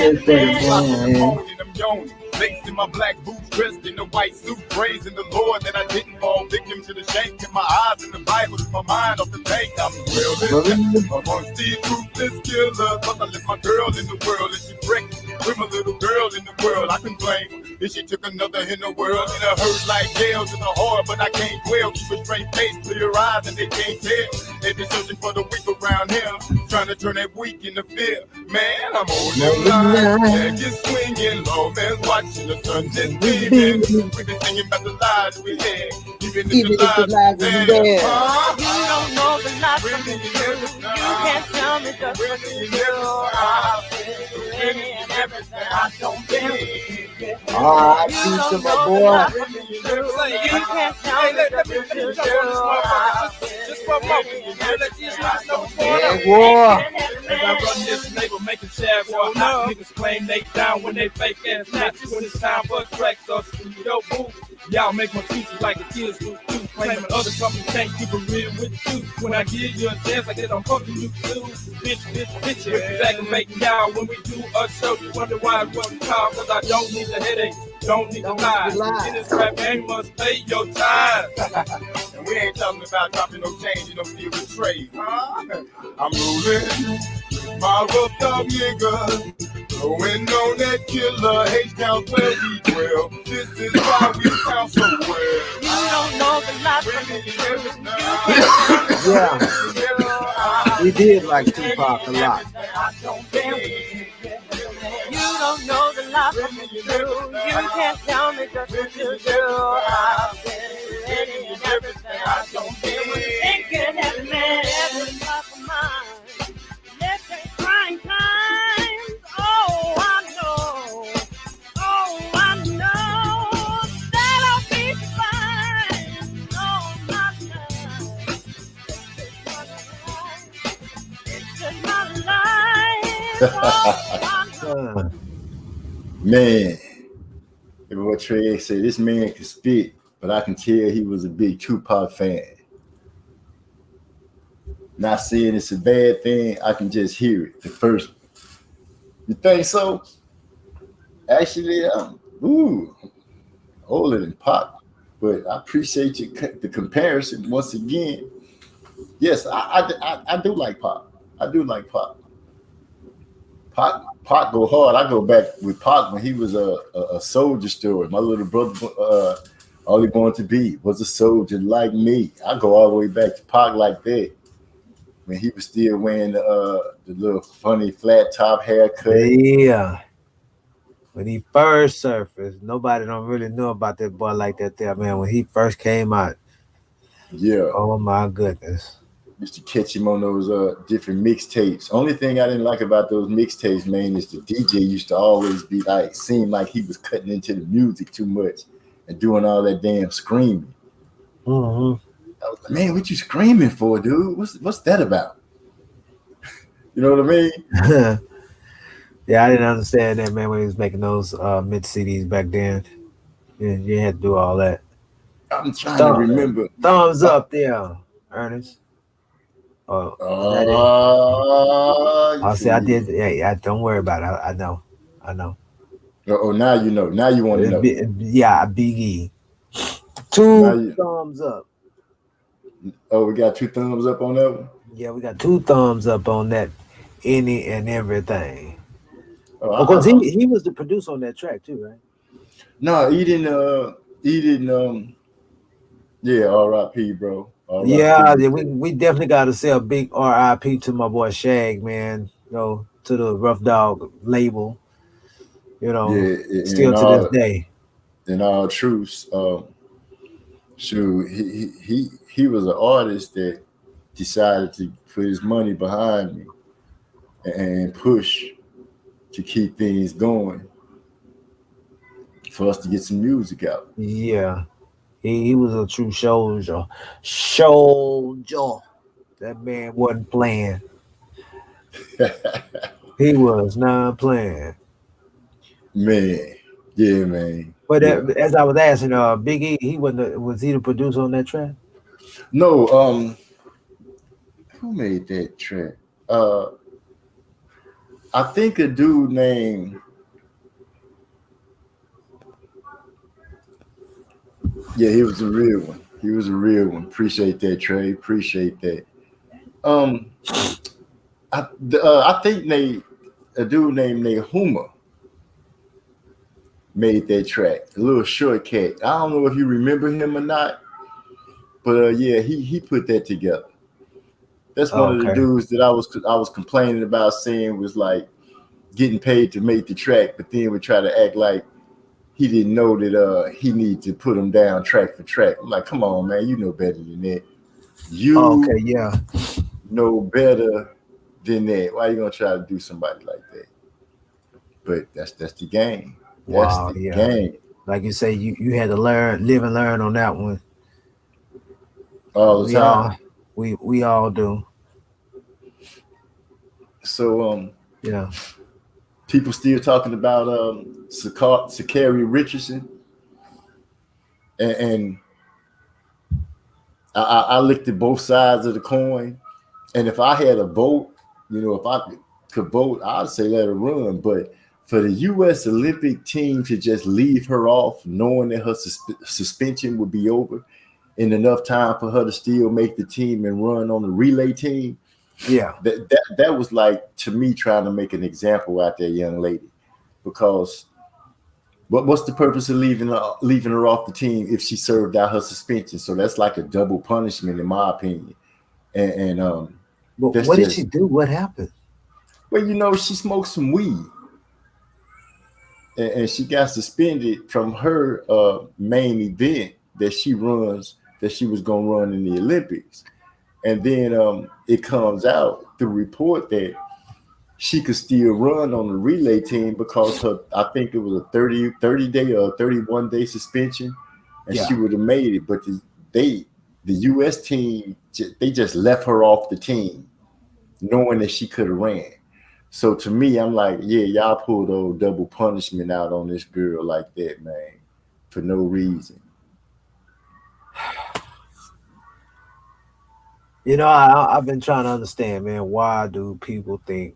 Laced in my black boots, dressed in the white suit, praising the Lord that I didn't fall victim to the shame. Kept my eyes in the Bible, my mind off the bank. I'm well amongst these ruthless killers. Cause I left my girl in the world and she pregnant with my little girl in the world. I can blame if she took another in the world. And it hurt like nails in the heart, but I can't dwell. Keep a straight face, clear eyes, and they can't tell. They be searching for the weak around here, trying to turn that weak into fear. Man, I'm on them lines, yeah, get swinging, low man's watching the sun just beaming. We be singing about the lives we had, even if the lives we had. You don't know the life from the truth. You can't tell me just what you do. I'll do any and everything. I don't care. All right, You peace to don't my know the boy. life from the truth. You can't tell me just what you do. Just for a moment, let these guys know what's going on. Yeah, boy. As I run this label, making share for knock. Niggas claim they down when they fake ass snatch. When it's time for tracks or studio booth, y'all make my features like the kids do too. Claiming other companies can't keep it real with you. When I give you a chance, I guess I'm fucking you too. Bitch. Aggravating y'all when we do a show. You wonder why it's what we call, cause I don't need the headache. Don't need to lie. In this rap game, must pay your time. And we ain't talking about dropping no change, you don't feel betrayed. I'm rolling my rough dog nigga, going on that killer H-Town's where we dwell. This is why we sound so well. You don't know the life from the truth. Yeah, we did like Tupac a lot. You don't know the life from the truth. You can't tell me just what you do. I'll do any and everything. I don't care what you think. Every man, every life of mine. Let's take trying times. Oh, I know. Oh, I know that I'll be fine. Oh, my life. It's just my life. Oh, Man, what Trey said, this man can spit, but I can tell he was a big Tupac fan. Not saying it's a bad thing, I can just hear it, the first one. You think so? Actually, I'm older than Pac, but I appreciate the comparison once again. Yes, I do like Pac. I do like Pac. Pac go hard. I go back with Pac when he was a soldier story. My little brother, all he wanted to be was a soldier like me. I go all the way back to Pac like that. When he was still wearing the little funny flat top haircut. Yeah. When he first surfaced, nobody don't really know about that boy like that there, man. When he first came out. Yeah. Oh my goodness. Used to catch him on those different mixtapes. Only thing I didn't like about those mixtapes, man, is the DJ used to always be like, seemed like he was cutting into the music too much and doing all that damn screaming. Mm-hmm. I was like, man, what you screaming for, dude? What's that about? You know what I mean? Yeah, I didn't understand that, man, when he was making those mid CDs back then. You had to do all that. I'm trying to remember. Thumbs up there, Ernest. Oh, I see. I did. Yeah, don't worry about it. I know. Oh, now you know. Now you want to know. Yeah, Big E. Two thumbs up. Oh, we got 2 thumbs up on that one? Yeah, we got 2 thumbs up on that. Any and everything. Oh, because he was the producer on that track too, right? No, he didn't. Yeah, R.I.P. bro. R.I.P. Yeah, we definitely got to say a big R.I.P. to my boy Shag, man. You know, to the Rough Dog label. You know, still to this day. In all truth, shoot, he was an artist that decided to put his money behind me and push to keep things going for us to get some music out. Yeah, he was a true soldier. That man wasn't playing. He was not playing. Man, yeah, man. But as I was asking, Big E, was he the producer on that track? No, who made that track? I think a dude named he was a real one. Appreciate that, Trey. Appreciate that. I think a dude named Nahuma made that track. A little short cat. I don't know if you remember him or not, but he put that together. That's one of the dudes that I was complaining about, saying was like getting paid to make the track, but then would try to act like he didn't know that he needed to put him down track for track. I'm like, come on, man, you know better than that. You know better than that. Why are you gonna try to do somebody like that? But that's the game. That's the game. Like you say, you had to live and learn on that one. All the time. We all do. So people still talking about Sha'Carri Richardson, and I looked at both sides of the coin, and if I had a vote, if I could vote, I'd say let her run. But for the U.S. Olympic team to just leave her off, knowing that her suspension would be over in enough time for her to still make the team and run on the relay team, that was like, to me, trying to make an example out there, young lady. Because what's the purpose of leaving her off the team if she served out her suspension? So that's like a double punishment, in my opinion. What did she do? What happened? Well, she smoked some weed, and she got suspended from her main event that she was going to run in the Olympics. And then it comes out through report that she could still run on the relay team because I think it was a 30 day or 31 day suspension, and she would have made it. But the U.S. team, they just left her off the team, knowing that she could have ran. So to me, I'm like, y'all pulled old double punishment out on this girl like that, man, for no reason. I've been trying to understand, man, why do people think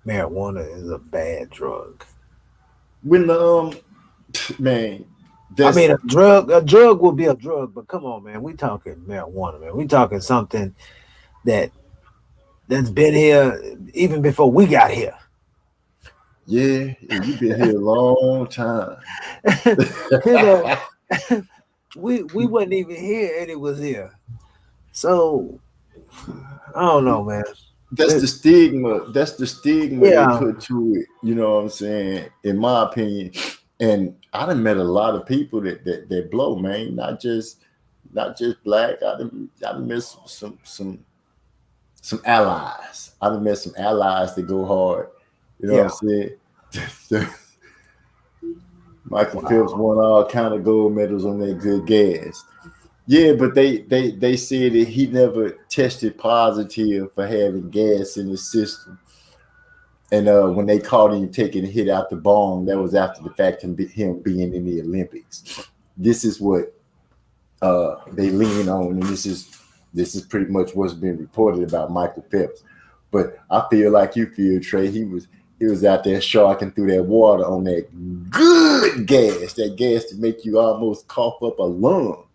marijuana is a bad drug? When man, a drug will be a drug, but come on, man, we talking marijuana, man. We talking something that's been here even before we got here. Yeah, you've been here a long time. We wasn't even here and it was here. So I don't know, man. That's the stigma. That's the stigma they put to it. You know what I'm saying? In my opinion, and I done met a lot of people that blow, man. Not just black. I done met some allies. I done met some allies that go hard. You know what I'm saying? Michael Phelps won all kind of gold medals on that good gas. Yeah, but they said that he never tested positive for having gas in his system. And when they caught him taking a hit out the bong, that was after the fact of him being in the Olympics. This is what they lean on, and this is pretty much what's been reported about Michael Phelps. But I feel like you feel, Trey. He was out there sharking through that water on that good gas, that gas to make you almost cough up a lung.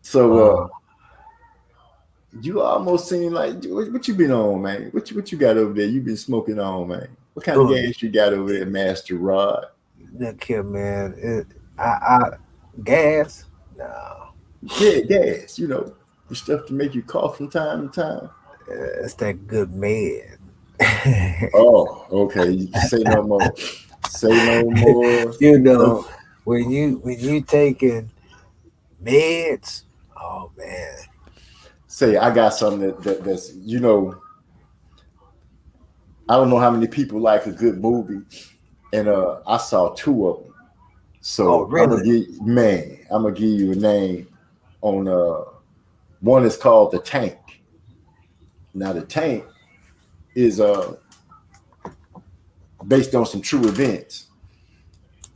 So you almost seem like, what you been on, man? What you got over there? You been smoking on, man? What kind of gas you got over there, Master Rod? Look here, man. I gas? No. Yeah, gas. You know, the stuff to make you cough from time to time. It's that good med. Oh, okay. Say no more. Say no more. You know, when you taking meds, oh man. Say I got something that's, you know, I don't know how many people like a good movie, and I saw 2 of them. So really? I'm gonna give you a name on one is called The Tank. Now The Tank is based on some true events.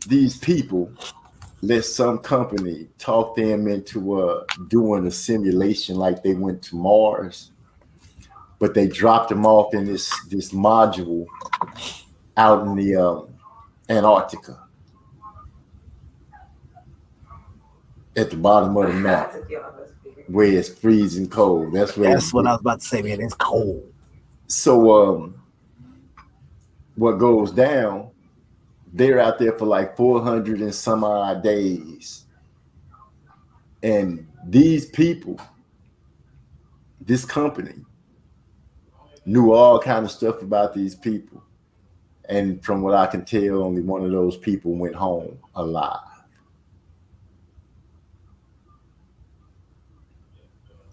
These people let some company talk them into doing a simulation like they went to Mars, but they dropped them off in this module out in the Antarctica at the bottom of the map where it's freezing cold. That's what I was about to say, man. It's cold. So what goes down, they're out there for like 400 and some odd days. And these people, this company, knew all kind of stuff about these people. And from what I can tell, only one of those people went home alive.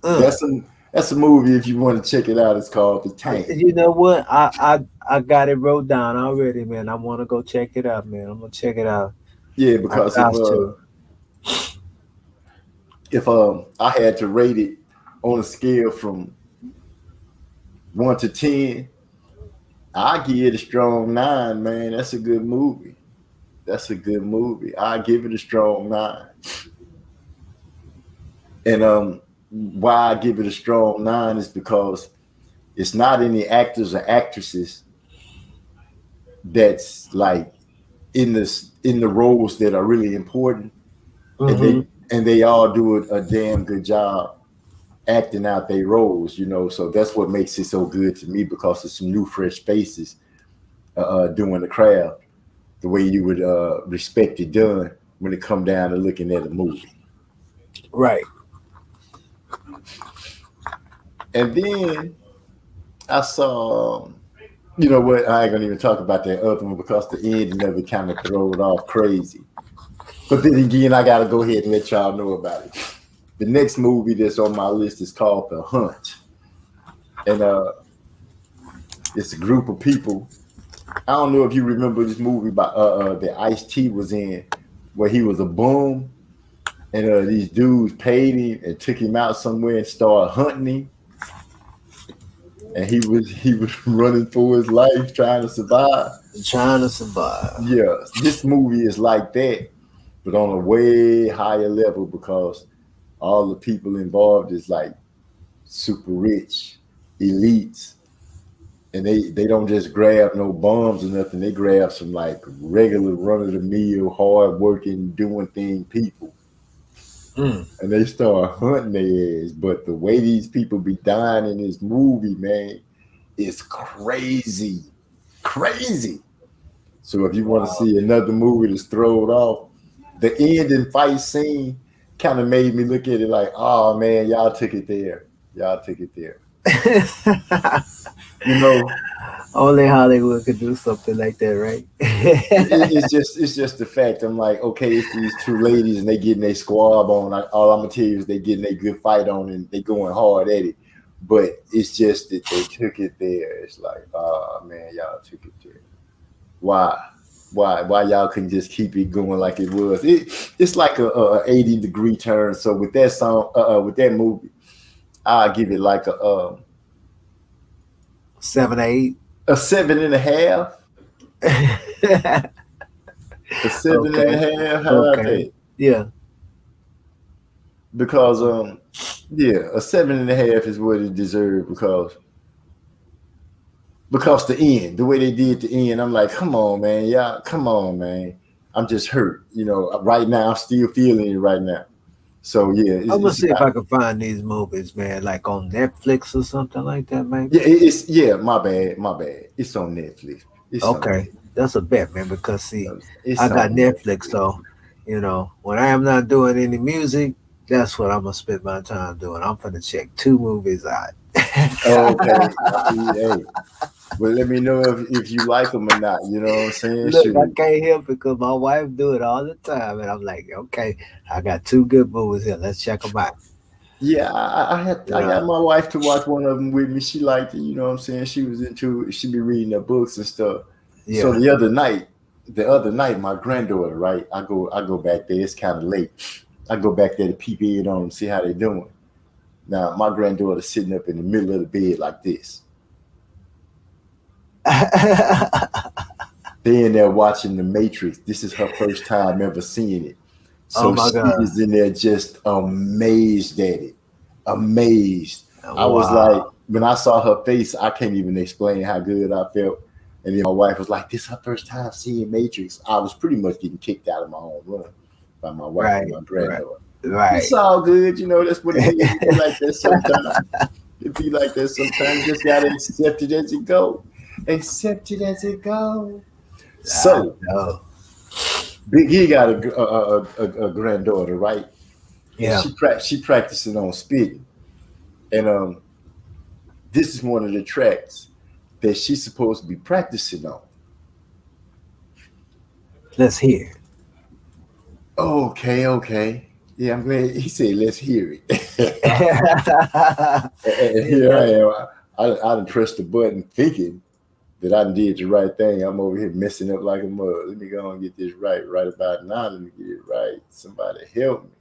That's a movie if you want to check it out. It's called The Tank. You know what? I got it wrote down already, man. I want to go check it out, man. I'm gonna check it out. Yeah, because if I had to rate it on a scale from 1 to 10, I give it a strong 9, man. That's a good movie. I give it a strong 9. And why I give it a strong 9 is because it's not any actors or actresses that's like in the roles that are really important, and they all do a damn good job acting out their roles, you know. So that's what makes it so good to me, because it's some new fresh faces doing the craft the way you would respect it done when it come down to looking at a movie. Right. And then I saw, you know what, I ain't gonna even talk about that other one because the ending of it kind of throw it off crazy. But then again, I gotta go ahead and let y'all know about it. The next movie that's on my list is called The Hunt. And it's a group of people. I don't know if you remember this movie by that Ice-T was in, where he was a bum, and these dudes paid him and took him out somewhere and started hunting him. And he was running for his life, trying to survive. Yeah, this movie is like that, but on a way higher level, because all the people involved is like super rich, elites. And they don't just grab no bombs or nothing. They grab some like regular run-of-the-mill, hard-working, doing thing people. And they start hunting their ass. But the way these people be dying in this movie, man, is crazy. Crazy. So if you want to see another movie that's thrown off, the ending fight scene kind of made me look at it like, oh man, y'all took it there. You know, only Hollywood could do something like that, right? it's just the fact. I'm like, okay, it's these 2 ladies and they getting their squab on. All I'm gonna tell you is they getting a good fight on and they going hard at it. But it's just that they took it there. It's like, oh man, y'all took it there. Why y'all couldn't just keep it going like it was? It's like a 80-degree turn. So with that song, with that movie, I'll give it like a 7 or 8. A 7.5. A 7.5. How about that? Yeah. Because yeah, a 7.5 is what it deserved because the end, the way they did the end, I'm like, come on, man, yeah, come on, man. I'm just hurt, you know. Right now, I'm still feeling it right now. So yeah, I'm gonna see if I can find these movies, man, like on Netflix or something like that, man. Yeah, my bad. It's on Netflix. Okay, that's a bet, man. Because see, I got Netflix, so you know, when I am not doing any music, that's what I'm gonna spend my time doing. I'm gonna check 2 movies out. Okay, hey. Well, let me know if you like them or not. You know what I'm saying? Look, I can't help it because my wife do it all the time, and I'm like, okay, I got 2 good movies here. Let's check them out. Yeah, I got my wife to watch one of them with me. She liked it. You know what I'm saying? She was into it. She be reading the books and stuff. Yeah. So the other night, my granddaughter, right? I go back there. It's kind of late. I go back there to peep in on them, see how they doing. Now my granddaughter's sitting up in the middle of the bed like this. They in there watching The Matrix. This is her first time ever seeing it. So she is in there just amazed at it. Amazed. Oh, I was like, when I saw her face, I can't even explain how good I felt. And then my wife was like, this is her first time seeing Matrix. I was pretty much getting kicked out of my own room by my wife and my granddaughter. Right. It's all good, you know, that's what it is. It be like that sometimes. It be like that sometimes. You just gotta accept it as it go. Accept it as it go. So Big E got a granddaughter, right? Yeah. She practicing on spitting. And this is one of the tracks that she's supposed to be practicing on. Let's hear it. Okay. Yeah, I'm glad he said let's hear it. and here I am. I done pressed the button thinking that I did the right thing. I'm over here messing up like a mug. Let me go and get this right about now. Let me get it right. Somebody help me.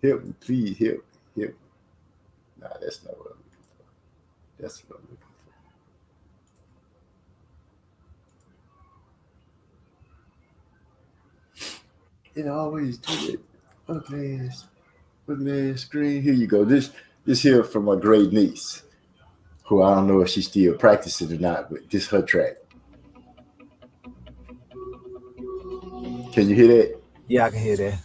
Help me, please help me. Nah, that's not what I'm looking for. That's what I'm looking for. It always do it. Ugly ass screen. Here you go. This here from my great niece, who I don't know if she's still practicing or not, but this her track. Can you hear that? Yeah, I can hear that.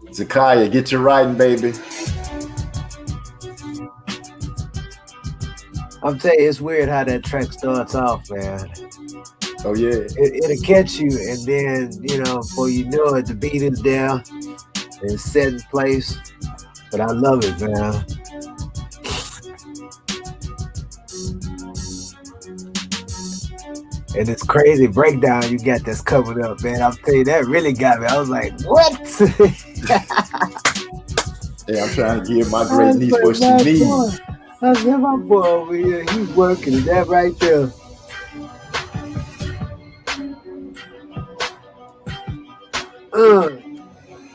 Zakaya, get to writing, baby. I'm telling you, it's weird how that track starts off, man. Oh yeah. It'll catch you, and then, you know, before you know it, the beat is there and set in place. But I love it, man. And it's crazy breakdown you got that's coming up, man. I'm telling you, that really got me. I was like, what? Yeah, I'm trying to give my great niece what she needs. I said, my boy over here, he's working that right there.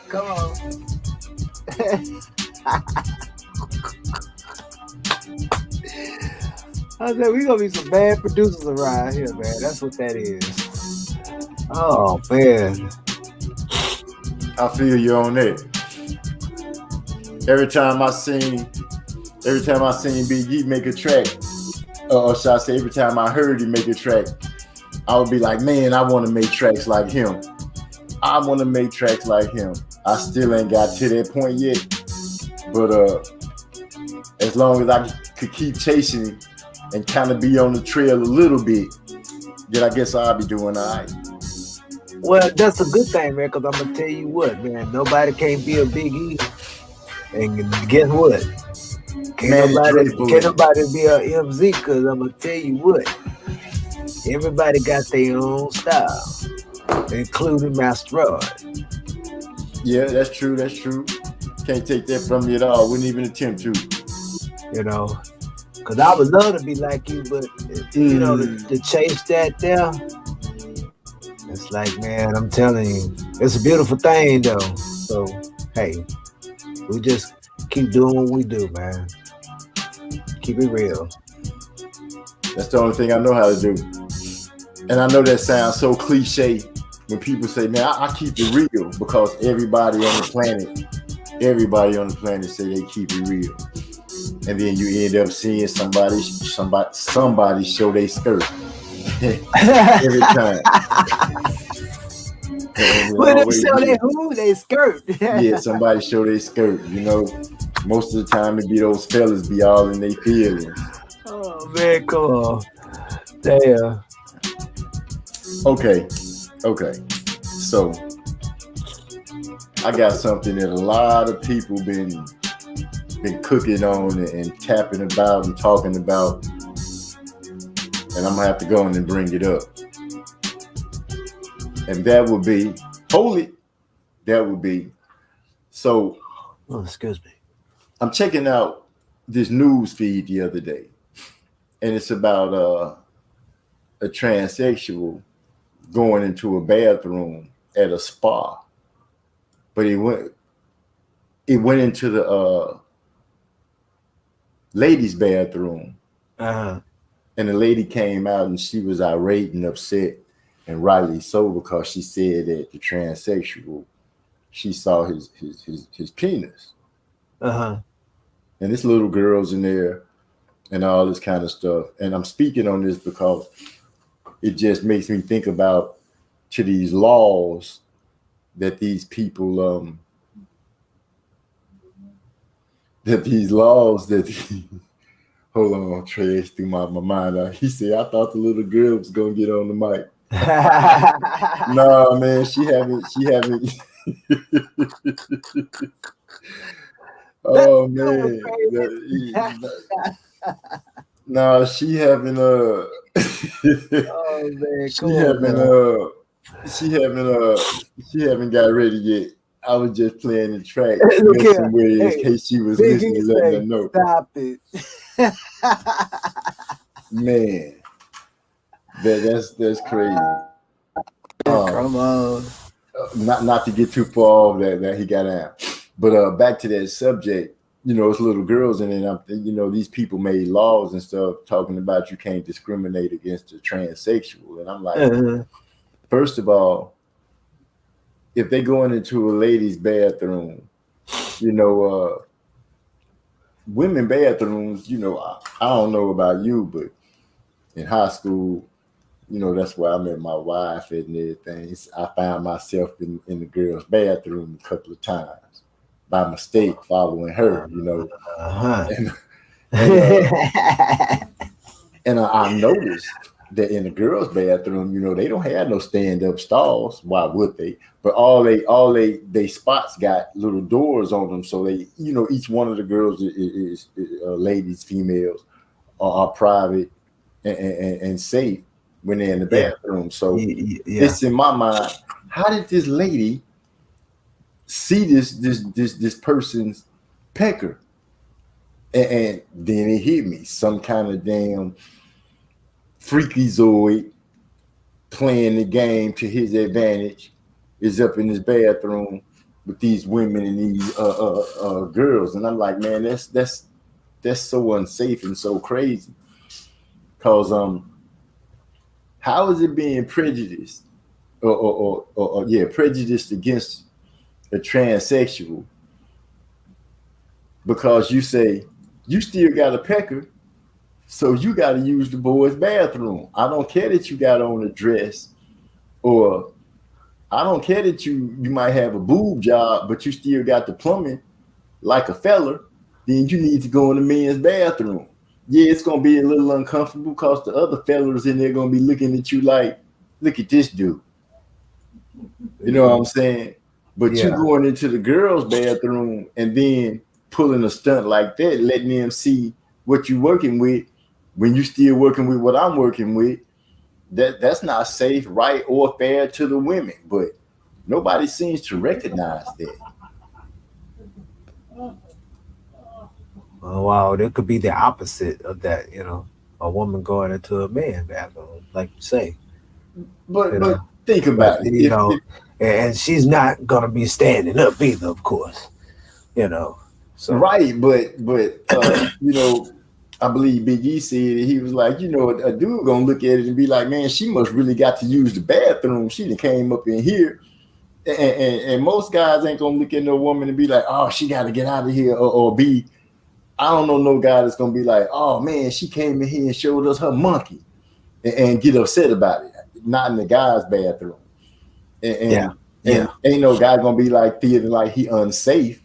Come on. I said, we gonna be some bad producers around here, man. That's what that is. Oh man. I feel you on that. Every time I seen Big E make a track, or should I say every time I heard him make a track, I would be like, man, I want to make tracks like him. I want to make tracks like him. I still ain't got to that point yet, but as long as I could keep chasing and kind of be on the trail a little bit, then I guess I'll be doing all right. Well, that's a good thing, man, because I'm going to tell you what, man, nobody can't be a Big E. And guess what? Can't nobody be a MZ, because I'm going to tell you what, everybody got their own style, including Master Rod. Yeah, that's true. Can't take that from me at all. Wouldn't even attempt to. You know, because I would love to be like you, but, you know, to chase that there, it's like, man, I'm telling you, it's a beautiful thing, though. So, hey, we just keep doing what we do, man. Keep it real. That's the only thing I know how to do. And I know that sounds so cliche when people say, man, I keep it real, because everybody on the planet say they keep it real. And then you end up seeing somebody show their skirt every time. When they show they skirt. Yeah, somebody show their skirt. You know, most of the time it be those fellas be all in their feelings. Oh man, come on. Damn. Okay. So I got something that a lot of people been cooking on and tapping about and talking about, and I'm gonna have to go in and bring it up. And that would be so. Oh, excuse me. I'm checking out this news feed the other day, and it's about a transsexual going into a bathroom at a spa, but it went into the ladies' bathroom, and the lady came out and she was irate and upset, and rightly so, because she said that the transsexual, she saw his penis, and this little girl's in there, and all this kind of stuff. And I'm speaking on this because it just makes me think about to these laws that these people hold on, Trey, through my mind. He said, I thought the little girl was gonna get on the mic. No, man, she haven't. Oh man, no, she haven't. Oh man, she haven't got ready yet. I was just playing the track in case she was listening, letting her know. Stop it, man. That's crazy. Come on. Not to get too far off that he got out, but back to that subject. You know, it's little girls, and then these people made laws and stuff talking about you can't discriminate against a transsexual, and I'm like, first of all, if they going into a ladies' bathroom, women bathrooms, I don't know about you, but in high school, that's where I met my wife and everything. I found myself in the girls' bathroom a couple of times by mistake, following her, and I noticed that in the girls' bathroom, they don't have no stand-up stalls. Why would they? But all they spots got little doors on them, so they, each one of the girls is ladies, females, are private and safe when they're in the bathroom. So it's in my mind, how did this lady see this person's pecker? And then it hit me, some kind of damn freakazoid playing the game to his advantage is up in his bathroom with these women and these girls. And I'm like, man, that's so unsafe and so crazy. Cause how is it being prejudiced or prejudiced against a transsexual because you say you still got a pecker, so you got to use the boys' bathroom? I don't care that you got on a dress, or I don't care that you might have a boob job, but you still got the plumbing like a fella. Then you need to go in the men's bathroom. Yeah, it's gonna be a little uncomfortable because the other fellas in there gonna be looking at you like, look at this dude. You know what I'm saying? But you going into the girls' bathroom and then pulling a stunt like that, letting them see what you're working with when you still working with what I'm working with, that's not safe, right, or fair to the women. But nobody seems to recognize that. Oh wow, there could be the opposite of that, a woman going into a man bathroom, like you say. But think about it, and she's not gonna be standing up either, of course. So right, but I believe Big E said it. He was like, a dude gonna look at it and be like, man, she must really got to use the bathroom. She done came up in here. And most guys ain't gonna look at no woman and be like, oh, she got to get out of here, or be. I don't know no guy that's gonna be like, oh man, she came in here and showed us her monkey, and get upset about it. Not in the guy's bathroom. And ain't no guy gonna be like feeling like he unsafe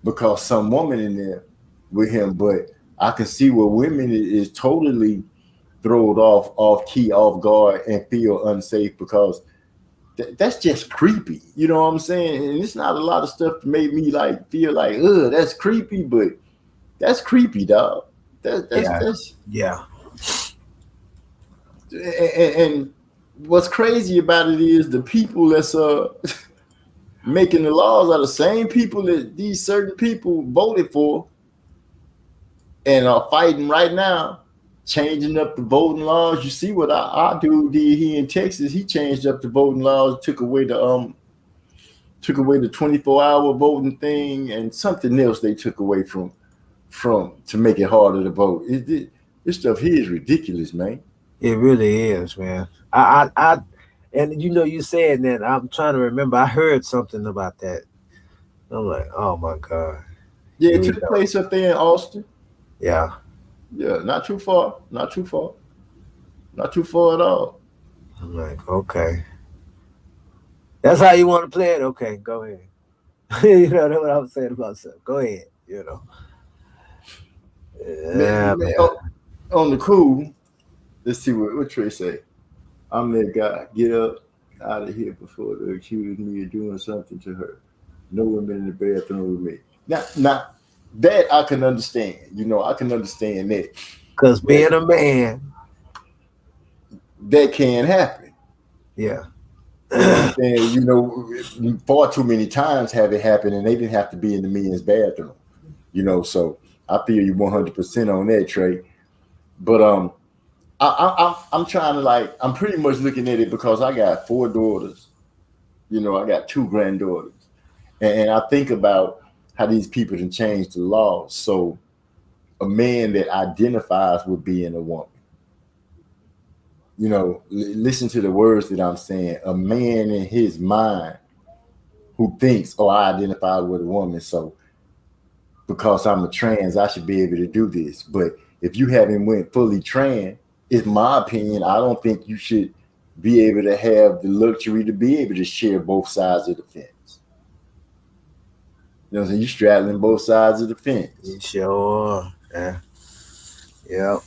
because some woman in there with him. But I can see where women is totally thrown off key, off guard, and feel unsafe because that's just creepy. You know what I'm saying? And it's not a lot of stuff to make me like feel like, that's creepy, but that's creepy, dog. That's And what's crazy about it is the people that's making the laws are the same people that these certain people voted for and are fighting right now, changing up the voting laws. You see what our dude did here in Texas? He changed up the voting laws, took away the 24-hour voting thing, and something else they took away from to make it harder to vote. This stuff here is ridiculous, man. It really is, man. And you said that. I'm trying to remember. I heard something about that. I'm like, oh my God. Yeah, it took place up there in Austin. Yeah. Yeah, not too far. Not too far at all. I'm like, okay. That's how you want to play it? Okay, go ahead. That's what I was saying about stuff. Go ahead, Yeah, man, on the cool, let's see what Trey say. I'm that guy. Get up out of here before they accuse me of doing something to her. No women in the bathroom with me. Now that I can understand. I can understand that. Because being a man, that can happen. Yeah. And far too many times have it happened, and they didn't have to be in the men's bathroom. So I feel you 100% on that, Trey. But I'm trying to I'm pretty much looking at it because I got 4 daughters. I got 2 granddaughters, and I think about how these people can change the law. So a man that identifies with being a woman, listen to the words that I'm saying. A man in his mind who thinks, oh, I identify with a woman, so because I'm a trans, I should be able to do this. But if you haven't went fully trans, in my opinion, I don't think you should be able to have the luxury to be able to share both sides of the fence. You know what I'm saying? You straddling both sides of the fence. Sure. Yeah. Yep.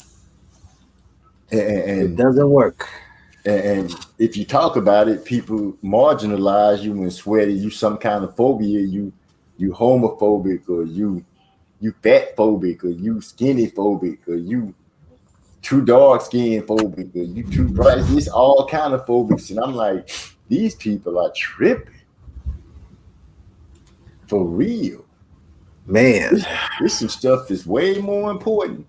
And it doesn't work. And if you talk about it, people marginalize you and swear that you some kind of phobia. You homophobic, or you fat phobic, or you skinny phobic, or you too dark skin phobic, or you too bright. It's all kind of phobics. And I'm like, these people are tripping. For real. Man. This some stuff that's way more important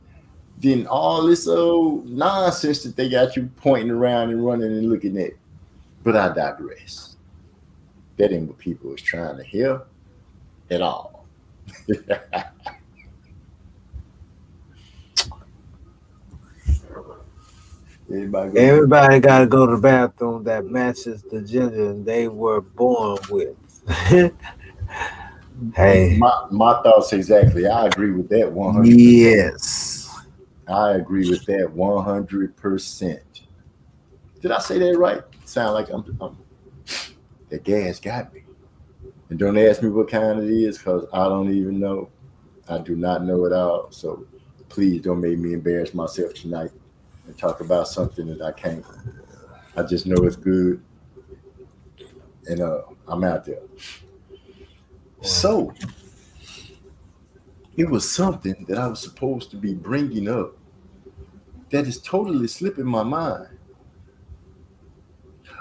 than all this old nonsense that they got you pointing around and running and looking at. But I digress. That ain't what people is trying to hear at all. Everybody got to go to the bathroom that matches the gender they were born with. Hey, my thoughts exactly. I agree with that 100%. Yes, I agree with that 100%. Did I say that right? Sound like I'm the gas got me. And don't ask me what kind it is, because I don't even know. I do not know it all. So please don't make me embarrass myself tonight and talk about something that I can't. I just know it's good, and I'm out there. So it was something that I was supposed to be bringing up that is totally slipping my mind.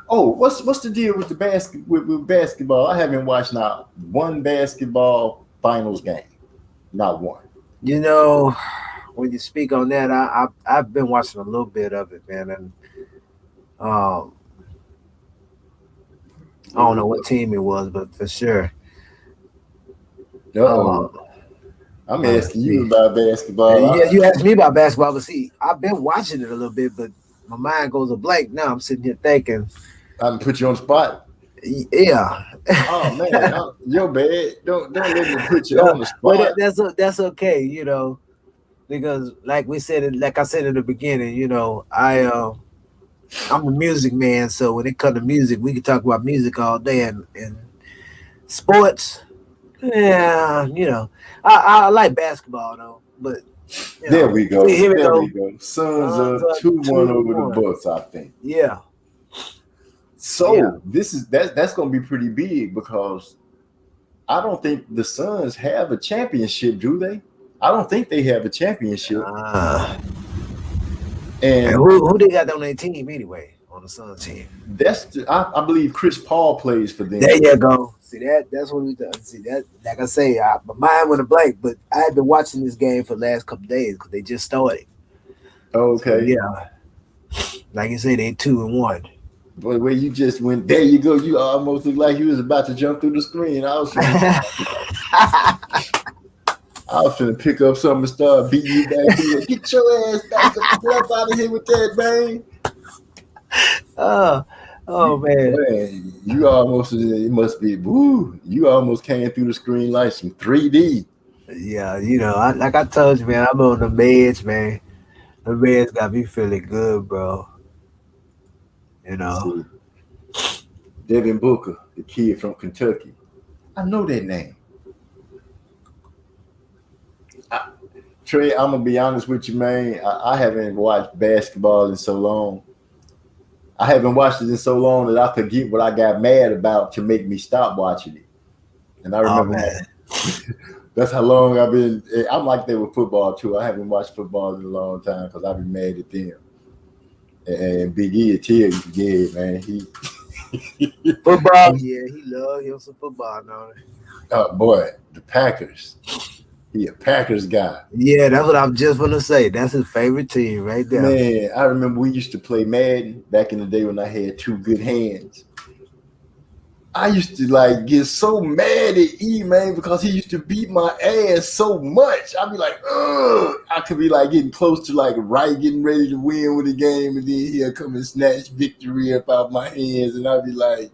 Oh, what's the deal with the with basketball? I haven't watched not one basketball finals game, not one. When you speak on that, I've been watching a little bit of it, man, and I don't know what team it was, but for sure. I'm asking you about basketball. Yeah, you asked me about basketball, but see, I've been watching it a little bit, but my mind goes a blank now. I'm sitting here thinking. I can put you on the spot. Yeah. Oh man, your bad. Don't let me put you on the spot. But that's okay, you know, because like I said in the beginning, you know, I'm a music man, so when it comes to music, we can talk about music all day, and sports. Yeah, you know, I like basketball though, but there we go. Here we go. Suns are 2-1 over the Bucks, I think. Yeah. So that's gonna be pretty big because I don't think the Suns have a championship, do they? I don't think they have a championship. And who they got on their team anyway? On the Suns team. I believe Chris Paul plays for them. There you go. See that's what we do. See that, like I say, my mind went a blank, but I've been watching this game for the last couple of days because they just started. Okay. So, yeah. Like you say, they 2-1. But where you just went, there you go. You almost looked like you was about to jump through the screen. I was finna pick up something and start beating you back here. Get your ass back up out of here with that, man. Oh man, you almost, it must be, woo, you almost came through the screen like some 3D. Yeah, you know, like I told you, man, I'm on the meds, man. The meds got me feeling good, bro. You know, Devin Booker, the kid from Kentucky. I know that name. Trey, I'm gonna be honest with you, man. I haven't watched basketball in so long. I haven't watched it in so long that I forget what I got mad about to make me stop watching it. And I remember that. That's how long I've been. I'm like that with football too. I haven't watched football in a long time because I've been mad at them. And Big E will tell you, yeah, man, he football. Yeah, he love him some football, don't he? Oh boy, the Packers. He a Packers guy. Yeah, that's what I'm just gonna say. That's his favorite team right there. Man, I remember we used to play Madden back in the day when I had two good hands. I used to like get so mad at E, man, because he used to beat my ass so much. I'd be like, ugh. I could be like getting close to like getting ready to win with the game, and then he'll come and snatch victory up out my hands, and I'd be like,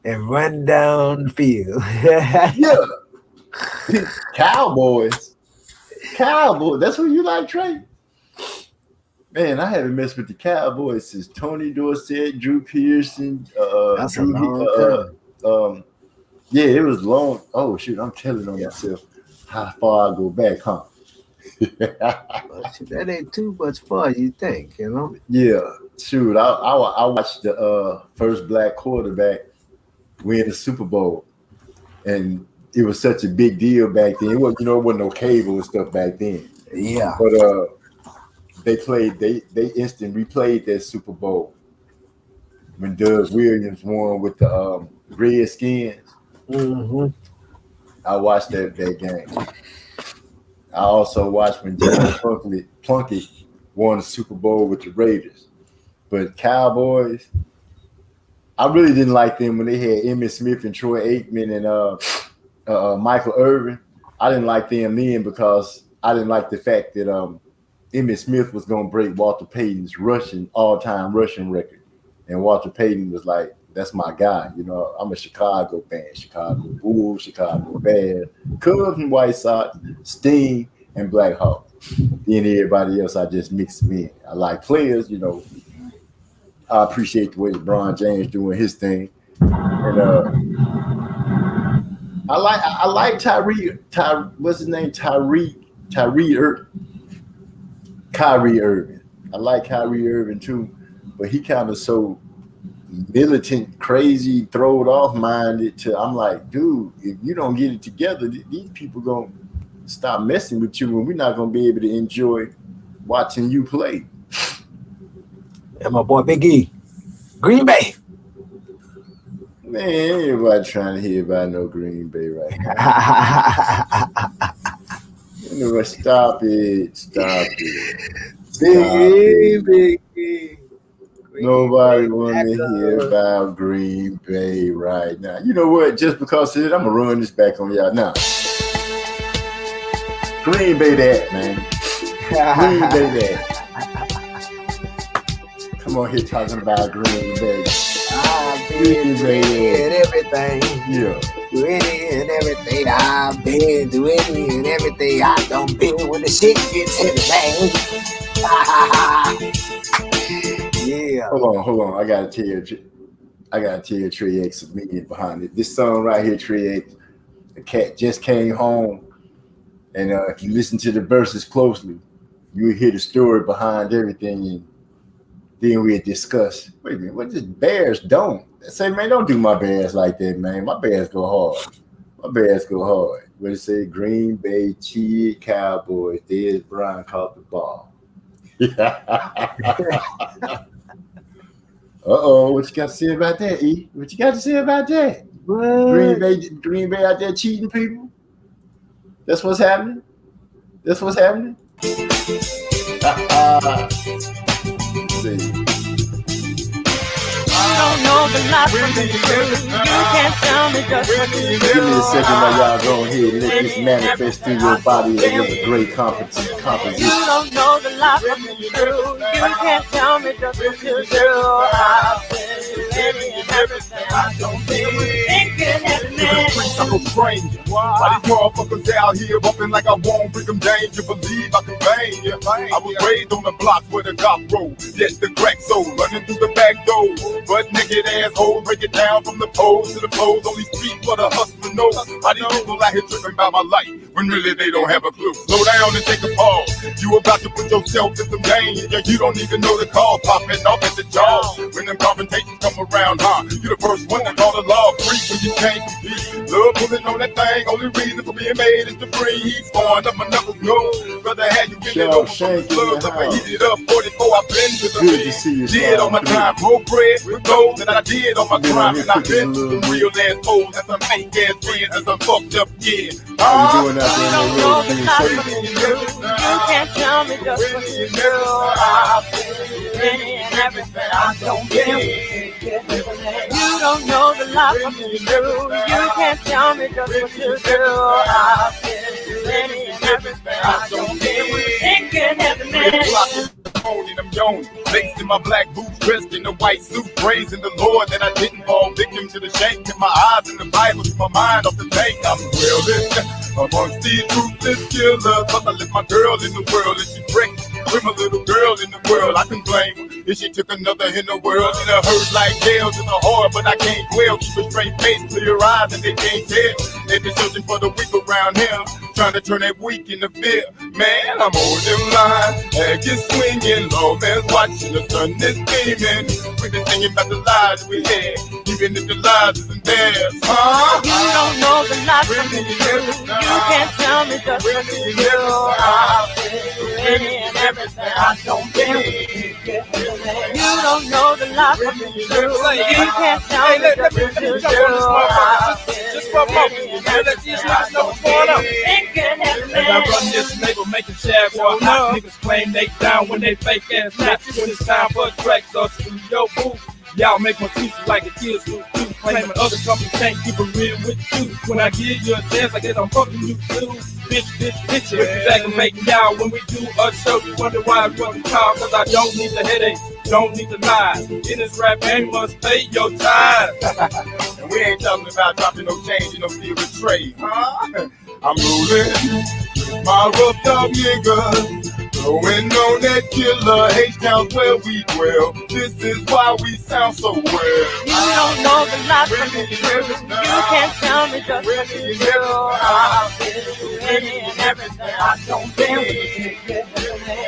and run down the field. Yeah. Cowboys. That's who you like, Trey? Man, I haven't messed with the Cowboys since Tony Dorsett, Drew Pearson. That's a long time. Yeah, it was long. Oh, shoot, I'm telling on myself how far I go back, huh? That ain't too much fun, you think, you know? Yeah, shoot. I watched the first black quarterback win the Super Bowl, and it was such a big deal back then. It wasn't no cable and stuff back then. Yeah. But they instant replayed that Super Bowl when Doug Williams won with the Redskins. Mm-hmm. I watched that game. I also watched when James Plunkett won the Super Bowl with the Raiders. But Cowboys, I really didn't like them when they had Emmitt Smith and Troy Aikman and Michael Irvin. I didn't like them then because I didn't like the fact that Emmitt Smith was going to break Walter Payton's all-time rushing record. And Walter Payton was like, that's my guy. You know, I'm a Chicago fan. Chicago Bulls, Chicago Bears, Cubs and White Sox, Sting, and Black Hawk. Then everybody else, I just mix them in. I like players, I appreciate the way LeBron James doing his thing. And I like Kyrie Irving. I like Kyrie Irving too, but he kind of so militant, crazy, throwed off minded to I'm like, dude, if you don't get it together, these people gonna stop messing with you and we're not gonna be able to enjoy watching you play. And my boy Big E. Green Bay. Man, ain't anybody trying to hear about no Green Bay right now. Stop it. Big E. Nobody want to hear about Green Bay right now. You know what? Just because of it, I'm gonna run this back on y'all now. Green Bay that, man. Green Bay that. Come on here talking about Green Bay. I've been doing everything. Yeah. Do any and everything. I've been doing any and everything. I done been when the shit gets heavy, man. Yeah. Hold on. I gotta tell you Trey X the meaning behind it. This song right here, Trey X, the cat just came home. And if you listen to the verses closely, you will hear the story behind everything. And then we'll discuss. Wait a minute, what does Bears don't? I say, man, don't do my Bears like that, man. My Bears go hard. What did it say? Green Bay cheated Cowboys. Dez Bryant caught the ball. Uh-oh, what you got to say about that, E? What you got to say about that? What? Green Bay out there cheating people? That's what's happening? See. You don't know the life from the truth. You can't tell me just what you do. Give me a second while y'all go ahead and let this manifest through your body as a great composition. You don't know the life from the truth. You can't tell me just what you do. I've been living in everything. I don't think it has been. I'm a stranger. Why these motherfuckers out here bumping like I won't bring them danger? Believe I can bang ya. I was raised on the block where the cop rolled. Yes, the crack soul running through the back door. But naked asshole, break it down from the pole to the pole. Only speak what a hustler knows. How these people out here tripping about my life when really they don't have a clue. Slow down and take a pause. You about to put yourself in some danger. You don't even know the call popping off at the jaw. When them confrontations come around, you the first one to call the law free when you can't compete. Love pulling on that thing, only reason for being made is to breathe. Scoring up my knuckles, no. Brother had you get it over from the clubs up and heat it up. 44, I've been to the bed. Did on my time, broke bread with gold that I did on my crime. And I've been to some real ass hoes and some fake ass friends and some fucked up kids. How you doing out there in the world being safe? You can't tell me just what you do. I've been living in everything. I don't care. You don't know the life from the truth. You can't tell me just what you do. I've been living in everything. I don't care. It can happen, man. I'm yawning, laced in my black boots, dressed in a white suit, praising the Lord that I didn't fall victim to the shame. Kept my eyes in the Bible, keep my mind off the tank. I'm well amongst these ruthless killers, cause I left my girl in the world and she pregnant with my little girl in the world. I can blame her if she took another in the world. And it hurt like nails in the heart, but I can't dwell. Keep a straight face, clear eyes, and they can't tell. They been searching for the weak around here, trying to turn that weak into fear. Man, I'm on them lines, head is swinging, low man's watching, the sun is beaming. We've been thinking about the lives we had, even if the lives isn't theirs, huh? You don't know the life from the truth. You can't tell me just what you do. I've been living in everything. I don't care. You don't know the life from the truth. You can't tell me just what you do. Just for a moment, let these niggas know what's going on. As I run this label, making share for hot niggas claim they down when they fake ass not. When it's time for tracks or studio booth, y'all make my pieces like a kid's do. Claiming other companies can't keep it real with you. When I give you a chance, I guess I'm fucking you too. Bitch, yeah. Aggravating y'all when we do a show. You wonder why I run the call, cause I don't need the headaches, don't need the lies. In this rap game, must pay your time. And we ain't talking about dropping no change and no feel betrayed, huh? I'm rolling my rough dog nigga, blowing on that killer H-Town's where we dwell. This is why we sound so well. You don't know the life from the truth. You can't tell me just what you do. I've been living in everything. I don't care.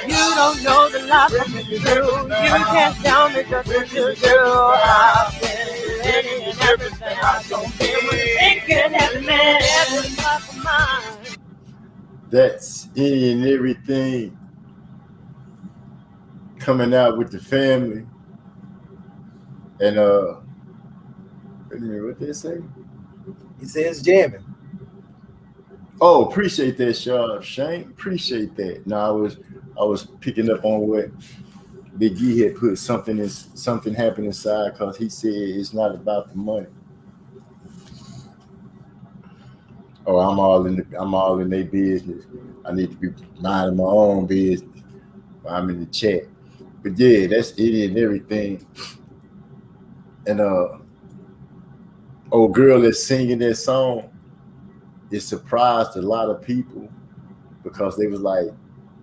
You don't know the life from the truth. You can't tell me just what you do. I've been living in everything. I don't care. It can happen, man. Every life of mine. That's any and everything coming out with the family. And wait a minute, what they say? He says jamming. Oh, appreciate that, Shane. Appreciate that. No, I was picking up on what Big E had put something happened inside because he said it's not about the money. Oh, I'm all in their business. I need to be minding my own business. I'm in the chat. But yeah, that's it and everything. And old girl that's singing that song, it surprised a lot of people because they was like,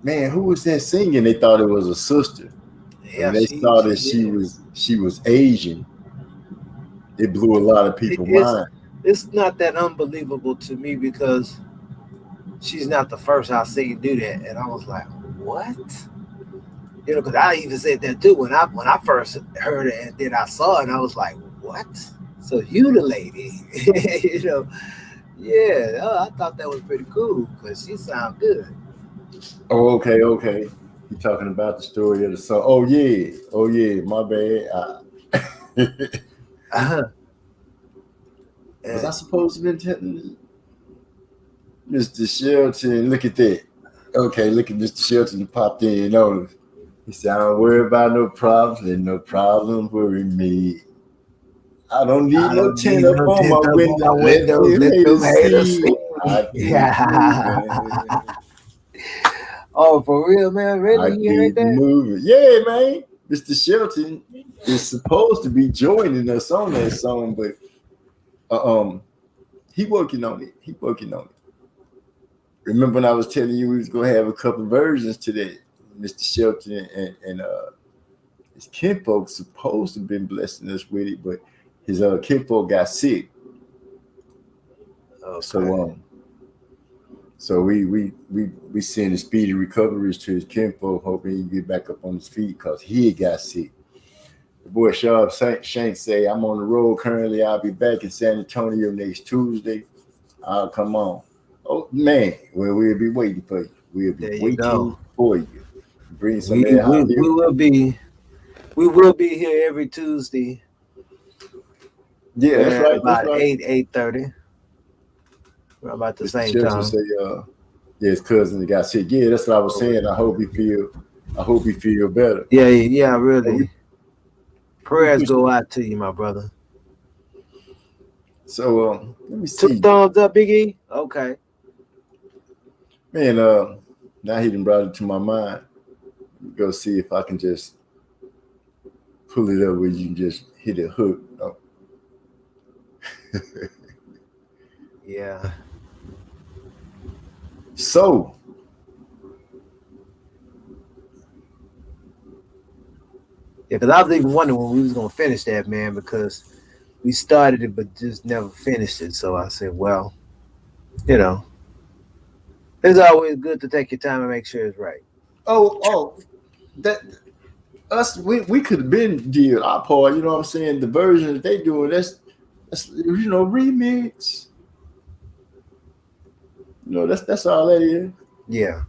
man, who was that singing? They thought it was a sister. Yeah, and they saw that she was Asian. It blew a lot of people's mind. It's not that unbelievable to me because she's not the first I see you do that. And I was like, what? You know, because I even said that too when I first heard it and then I saw it and I was like, what? So you the lady, you know? Yeah, I thought that was pretty cool because she sound good. Oh, okay. You talking about the story of the song? Oh yeah, my bad. Was I supposed to be telling Mr. Shelton? Look at that. Okay, look at Mr. Shelton. He popped in. No, he said, I don't worry about no problems, and no problems worry me. I don't need no tint up on my window. Let them haters see. Yeah. Oh, for real, man? Really? You heard that? Moving. Yeah, man. Mr. Shelton is supposed to be joining us on that song, but he working on it. Remember when I was telling you we was gonna have a couple versions today? Mr. Shelton and his kinfolk supposed to have been blessing us with it, but his kinfolk got sick. Okay. So we send a speedy recoveries to his kinfolk, hoping he get back up on his feet because he got sick. The boy Sharp Shank say, I'm on the road currently. I'll be back in San Antonio next Tuesday. I'll come on. Oh man, well, we'll be waiting for you. We'll be waiting for you. Bring some we will be here every Tuesday. Yeah, that's right. About 8:30. About the same time. Say, yeah, his cousin got sick. Yeah, that's what I was saying. I hope he feel better. Yeah, really. Prayers go out to you, my brother. So let me see. 2 thumbs up, Big E. Okay. Man, now he done brought it to my mind. Go see if I can just pull it up where you can just hit a hook. Oh. Yeah. So yeah, because I was even wondering when we was gonna finish that, man, because we started it but just never finished it. So I said, well, you know, it's always good to take your time and make sure it's right. Oh, that us we could have been did our part, you know what I'm saying? The version that they doing, that's remix. You know, that's all that is. Yeah.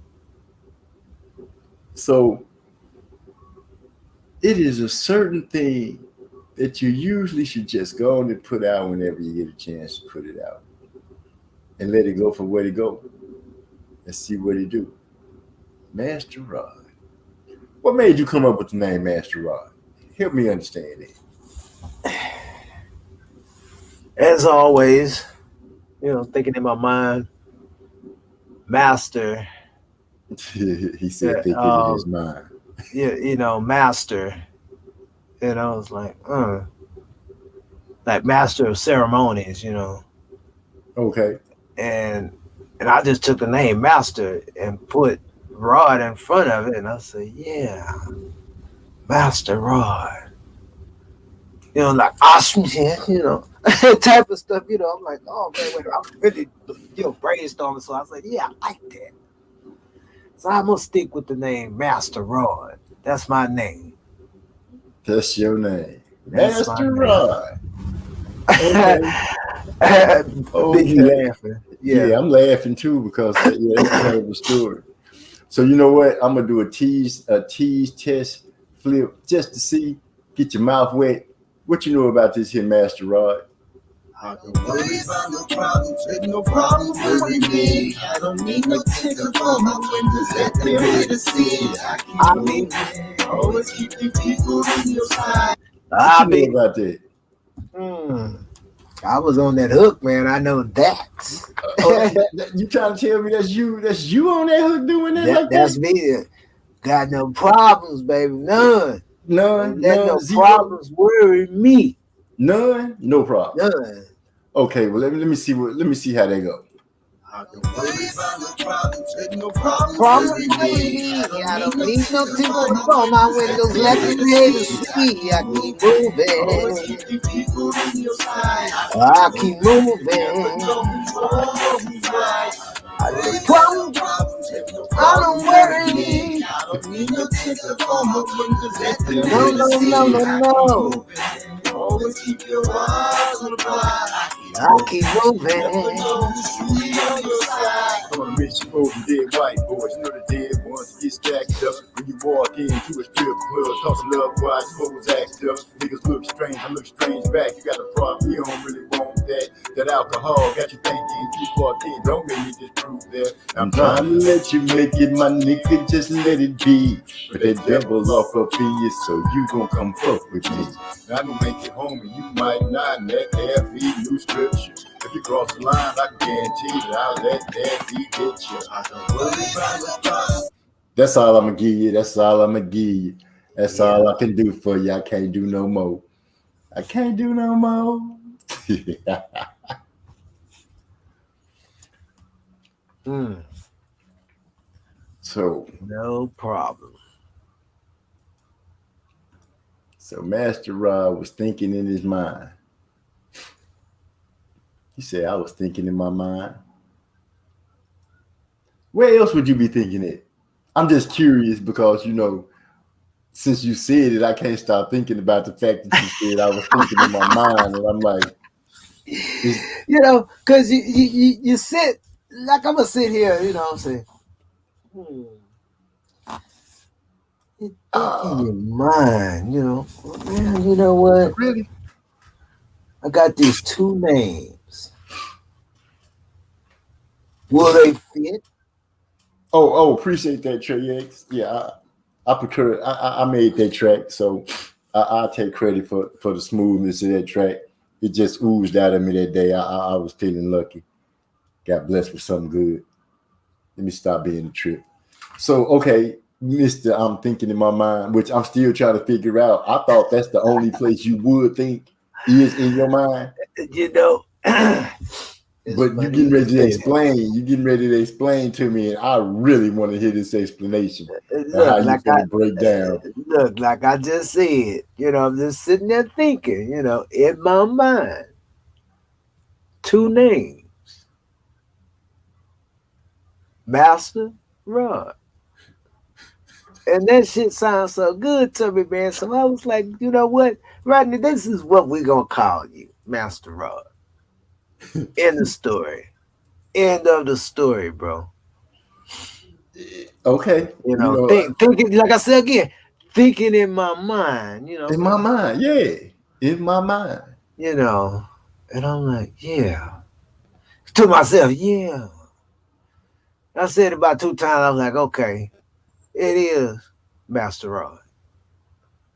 So it is a certain thing that you usually should just go on and put out whenever you get a chance to put it out. And let it go for where it go. And see what it do. Master Rod. What made you come up with the name Master Rod? Help me understand it. As always, you know, thinking in my mind, Master. He said thinking in his mind. Yeah, you know, Master. And I was like Master of Ceremonies, you know. Okay. And I just took the name Master and put Rod in front of it, and I said, yeah, Master Rod. You know, like awesome, you know, type of stuff, you know. I'm like, oh man, wait, I'm really, you know, brainstorming. So I was like, yeah, I like that. So I'm gonna stick with the name Master Rod. That's my name. That's your name. That's Master Rod. Okay. Okay. Laughing. Yeah, I'm laughing too because that's kind of a story. So you know what? I'm gonna do a tease test flip just to see, get your mouth wet. What you know about this here, Master Rod? I don't worry about no problems, ain't no problems with me. I don't need no ticket for my windows, let me read to see. I mean, Always keep the people in your side. I What you mean, know about that? I was on that hook, man. I know that. You trying to tell me that's you on that hook doing that like That's that? me. Got no problems, baby. None. None, Let no zero, problems worry me. none, no problem. None. Okay, well let me see how they go. Problems with me. I don't need no people before my windows. Let the neighbors see. I keep moving. I keep moving. Problems. I don't worry. No. Always keep your eyes on the prize. I keep moving. I'm a rich old dead white boys, you know the dead ones get stacked up. When you walk into a strip club, toss a love watch, hoes act up. Niggas look strange, I look strange back. You got a problem, you don't really want that. That alcohol got you thinking you walked in, don't make me disprove that. I'm trying to let you make it, my nigga, just let it be. But that devil off up in you, so you gon' come fuck with me. I'm gonna make it home and you might not, and that there be new scripture. If you cross the line, I can guarantee that I'll let that be hit you. I don't worry about the That's all I'm gonna give you. That's all I'm gonna give you. That's all I can do for you. I can't do no more. I can't do no more. So No problem. So Master Rod was thinking in his mind. He said, I was thinking in my mind. Where else would you be thinking it? I'm just curious because, since you said it, I can't stop thinking about the fact that you said I was thinking in my mind. And I'm like, because you sit, like I'm going to sit here, I'm saying, in your mind, man, you know what? Really? I got these two names. Will they fit? Oh, appreciate that, Trey X. Yeah, I made that track, so I take credit for the smoothness of that track. It just oozed out of me that day. I was feeling lucky. Got blessed with something good. Let me stop being a trip. So, okay, Mr. I'm thinking in my mind, which I'm still trying to figure out. I thought that's the only place you would think is in your mind. But you getting ready to explain. You getting ready to explain to me, and I really want to hear this explanation. How you gonna break down? Look, like I just said, I'm just sitting there thinking, in my mind, two names. Master Rod. And that shit sounds so good to me, man. So I was like, you know what, Rodney, this is what we're going to call you, Master Rod. End of story. End of the story, bro. Okay. Thinking, like I said again, thinking in my mind, In my mind, yeah. In my mind. And I'm like, yeah. To myself, yeah. I said it about 2 times. I was like, okay, it is Master Rod.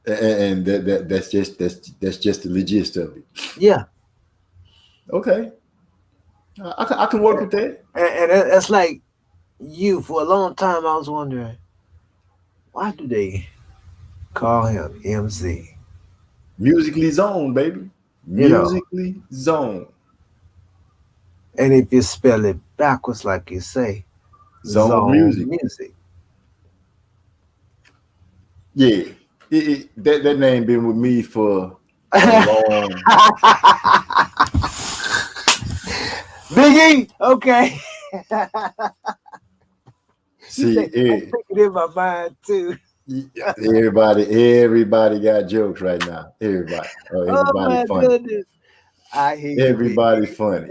And that's just the gist of it. Yeah. Okay. I can work with that. And it's like you, for a long time, I was wondering, why do they call him MZ? Musically zoned, baby. Musically zoned. And if you spell it backwards, like you say, zone music. Yeah. That name been with me for a long Biggie, okay. See, I'm thinking in my mind too. Everybody got jokes right now. Everybody funny. Goodness. I hear you. Everybody funny.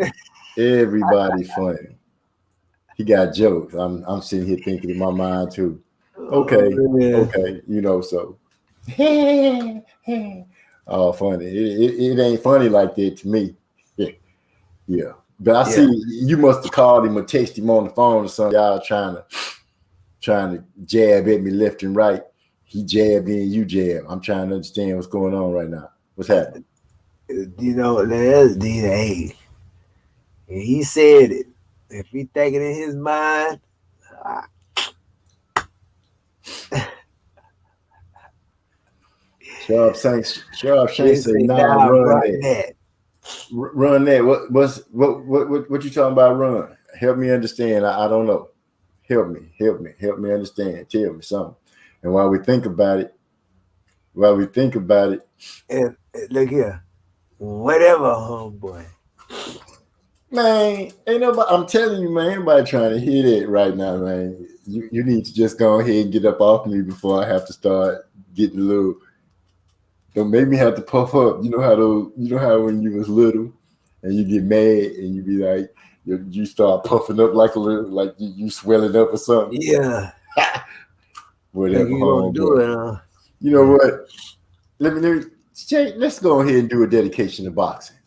Everybody funny. He got jokes. I'm sitting here thinking in my mind too. Okay, okay, so. Oh, funny. It ain't funny like that to me. Yeah. But I see you must have called him or texted him on the phone or something. Y'all trying to jab at me left and right. he jabbed in, you jab. I'm trying to understand what's going on right now. What's happening? You know, there's DNA. And he said it. If he thinking in his mind, Sharp Shank say, nah, run that. Run that. What you talking about? Run. Help me understand. I don't know. Help me understand. Tell me something. And while we think about it, and look here, whatever, homeboy. Man, ain't nobody. I'm telling you, man, ain't nobody trying to hear that right now, man. You need to just go ahead and get up off me before I have to start getting a little. Don't make me have to puff up. You know how when you was little and you get mad and you be like, you start puffing up like a little, like you swelling up or something. Yeah. Whatever. You gonna do it, huh? You know what? Let's go ahead and do a dedication to boxing.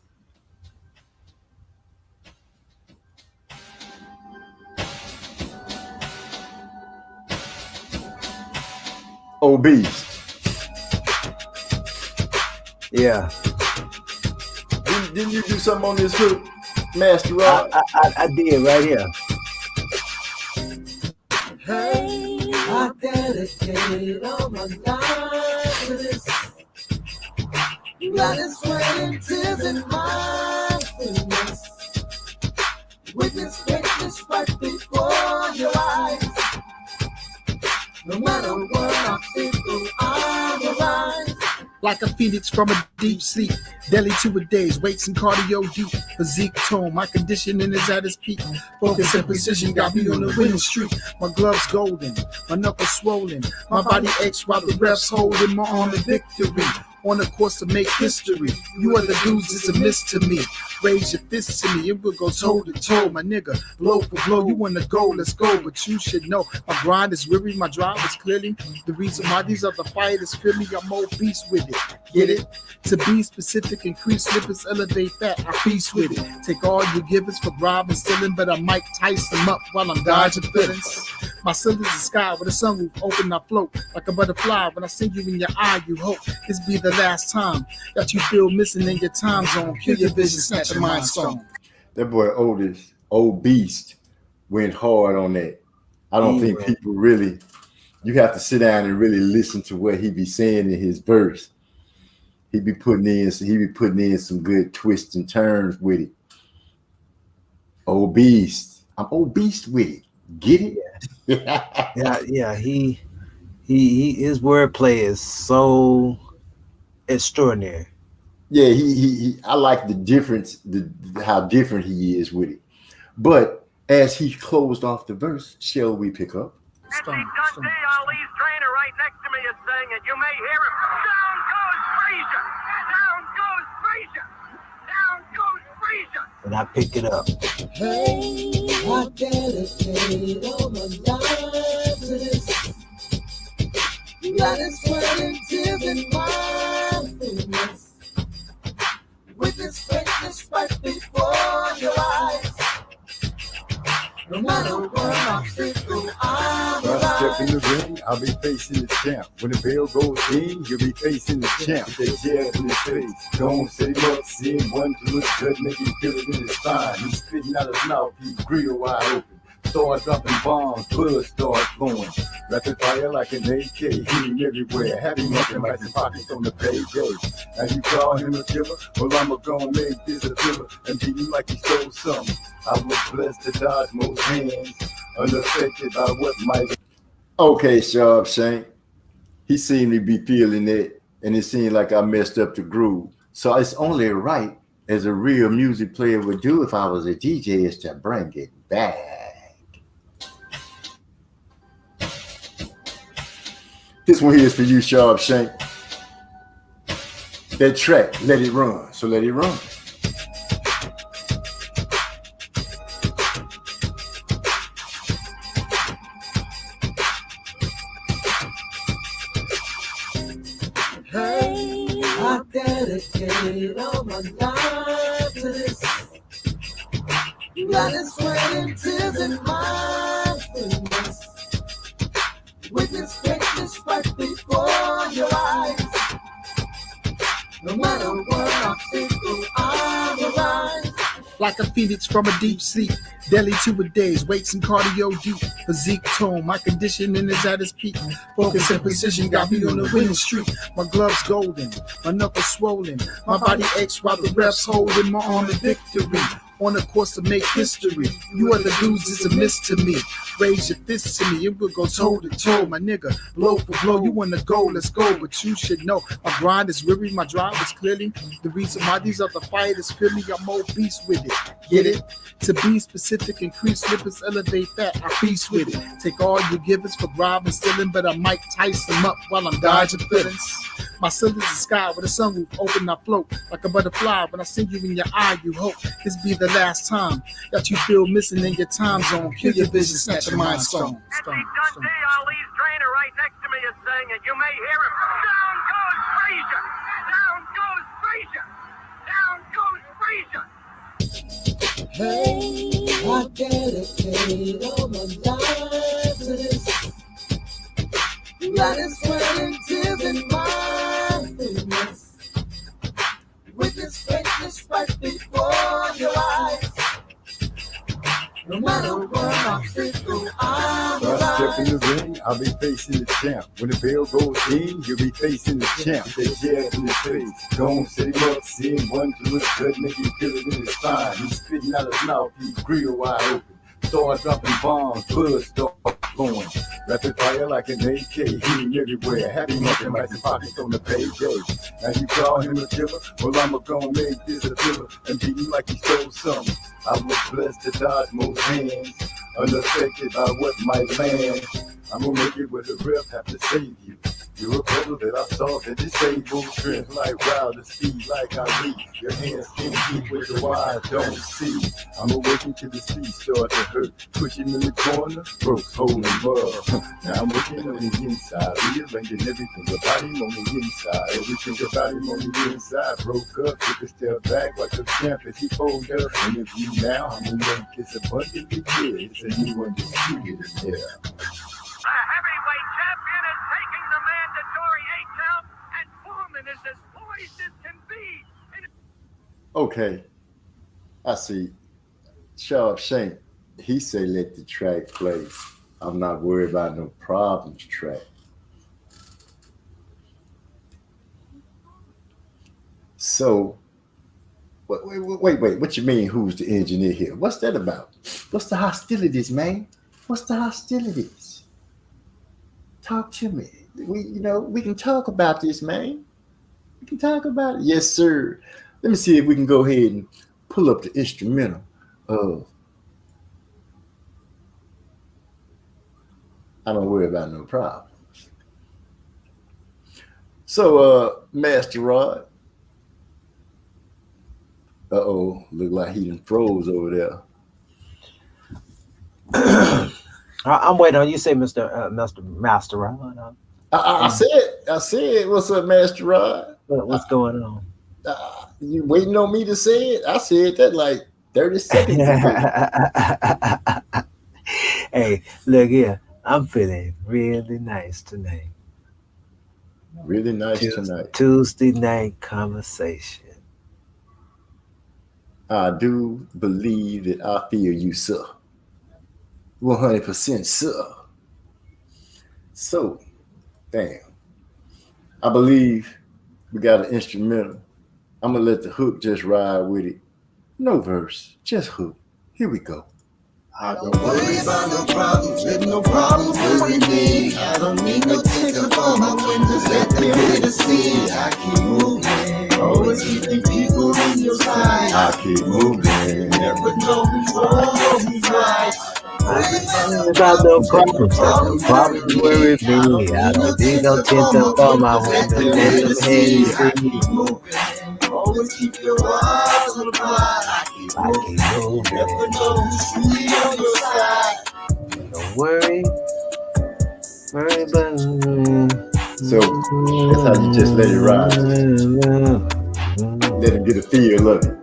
Obese. Yeah. Didn't you do something on this hook, Master Rod? I did right here. Hey, I dedicate all my life to this. Blood and sweat and tears and mindfulness. Witness greatness right before your eyes. No matter what obstacle I arise. Like a phoenix from a deep sleep, daily 2 a days, weights and cardio deep, physique tone, my conditioning is at its peak, focus and precision got me on the winning streak, my gloves golden, my knuckles swollen, my body aches while the refs holding my arm in victory, on the course to make history, you are the dudes, it's a miss to me, raise your fists to me, it will go toe to toe, my nigga, blow for blow, you want to go, let's go, but you should know, my grind is weary, my drive is clearly, the reason why these other fighters feel me, I'm obese with it. Get it? To be specific, increase lipids, elevate fat, I feast with it. Take all you givers for bribe and stealing, but I might tice them up while I'm dodging feelings. My ceiling's the sky with a sunroof open, I float like a butterfly. When I see you in your eye, you hope this be the last time that you feel missing in your time zone. Kill your vision, snatch your mind stone. That boy Old Beast went hard on that. I don't think people really. You have to sit down and really listen to what he be saying in his verse. He be putting in some good twists and turns with it. Obese. I'm obese with it. Get it? Yeah. He his wordplay is so extraordinary. Yeah, he I like the difference, how different he is with it. But as he closed off the verse, shall we pick up? Dundee Ali's trainer right next to me is saying it. You may hear him. Down goes Frazier! Down goes Frazier! Down goes Frazier! And I picked it up. Hey, I dedicate all my life to this. Blood and sweat and tears and mindfulness. Witness greatness right before your eyes. No matter what obstacle I'm When I step in the ring, I'll be facing the champ. When the bell goes in, you'll be facing the champ. They jab in his face. Don't set him up, see him one to look good, make him feel it in his spine. He's spitting out his mouth, he's grill wide open. Start dropping bombs, blood start flowing. Rapid fire like an AK, hitting everywhere. Have him up in his pockets on the payday. And you call him a killer? Well, I'm gonna make this a killer and beat you like he stole something. I was blessed to dodge most hands, unaffected by what might. Okay, Sharp Shank. He seemed to be feeling it, and it seemed like I messed up the groove. So it's only right, as a real music player would do if I was a DJ, is to bring it back. This one here is for you, Sharp Shank. That track, let it run. So let it run. Hey, I dedicate all my life to this. Blood and sweat and tears and mindfulness. Witness greatness right before your eyes. No matter what obstacle I will rise. Like a phoenix from a deep sleep, daily 2 a days, weights and cardio deep. Physique tone, my conditioning is at its peak. Focus and precision got me on the winning streak. My gloves golden, my knuckles swollen, my body aches while the refs holding my arm in victory. On a course to make history, you other dudes is a miss to me. Raise your fists to me, and we'll go toe to toe, my nigga. Blow for blow, you wanna go, let's go. But you should know, my grind is weary, my drive is clearly the reason why these other fighters feel me. I'm more beast with it, get it? To be specific, increase lipids, elevate that, I feast with it. Take all you givers for bribe and stealing, but I might tice them up while I'm dodging feelings. My ceiling is the sky with a sunroof open, I float like a butterfly. When I see you in your eye, you hope this be the last time that you feel missing in your time zone. Kill your vision, snatch your mind stone. Dundee, Ali's trainer right next to me is saying it. You may hear him. Down goes Frazier! Down goes Frazier! Down goes Frazier! Hey, I dedicate all my life to this. Blood and sweat and tears in my fitness. Witness greatness right before your eyes. No matter what obstacle I will When I step in rise. the ring, I'll be facing the champ. When the bell goes in, you'll be facing the champ. They jab in his face. Don't set him up, see him run through his gut, make him feel it in his spine. He's spitting out his mouth, he's grill wide open. Start dropping bombs, blood start flowing. Rapid fire like an AK, hitting everywhere. Happy nothing like his pockets on the payday. Now you call him a killer? Well, I'ma gonna make this a killer and beat him like he stole something. I was blessed to dodge most hands, unaffected by what might land. I'm gonna make it where the ref have to save you. You're a brother that I saw that disabled strength like wilder speed like I lead. Your hands can't keep what your eyes don't see. I'm awakened to the sea, start to hurt. Push him in the corner, broke, holding love. Now I'm looking on the inside, rearranging everything about him on the inside. Everything about him on the inside broke up, took a step back like a champ as he folded up. And if you now, I'm gonna make this abundantly clear. It's a new undisputed in there. The heavyweight champion is taking the mandatory 8 count, and Foreman is as poised as can be. Okay, I see. Sharp Shank, he say let the track play. I'm not worried about no problems track. So, wait, what you mean who's the engineer here? What's that about? What's the hostilities, man? What's the hostilities? Talk to me. We can talk about this, man. We can talk about it. Yes, sir. Let me see if we can go ahead and pull up the instrumental of I don't worry about no problems. So, Master Rod. Uh-oh, look like he done froze over there. I'm waiting on you. Say, Master Rod. I said, what's up, Master Rod? What's going on? You waiting on me to say it? I said that like 30 seconds ago. Hey, look here. I'm feeling really nice tonight. Really nice tonight. Tuesday night conversation. I do believe that I feel you, sir. 100%, sir. So, damn. I believe we got an instrumental. I'm going to let the hook just ride with it. No verse, just hook. Here we go. I don't worry about no problems, with no problems worry me. I don't need no ticket for my windows, let me read the sea. I keep moving, always keeping people in your sight. I keep moving. Never know who's wrong or who's right. About no problems, problems worry me. I don't need no ticket for my windows, let them see. Always keep your eyes on the prize. I keep moving. Never know who's truly on your side. Don't worry about So that's how you just let it ride. Let him get a feel of it.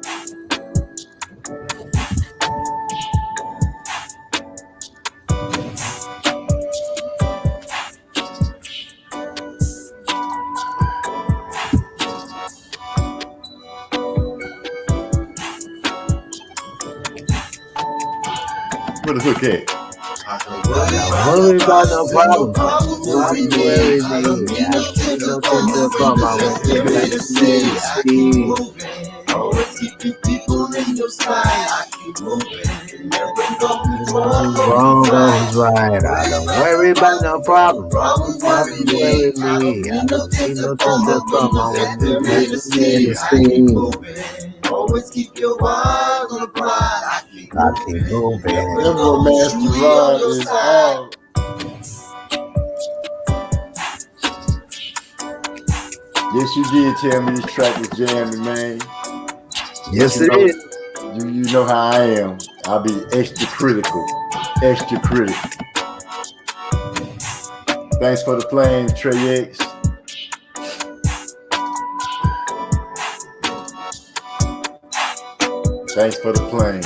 Where the hook at? Don't worry about no problem. Don't worry me. I keep no tender from my Always keep your people in your sight. I keep moving. Never goes wrong. Wrong goes right. I don't worry about no problem. Don't worry me. I don't need no tender from my Always keep your eyes on the prize. I keep moving. Remember, Master Rod is all. Yes, you did tell me this track was jamming, man. Yes, it is. You know how I am. I'll be extra critical. Extra critical. Thanks for the flame, Trey X. Thanks for the flame.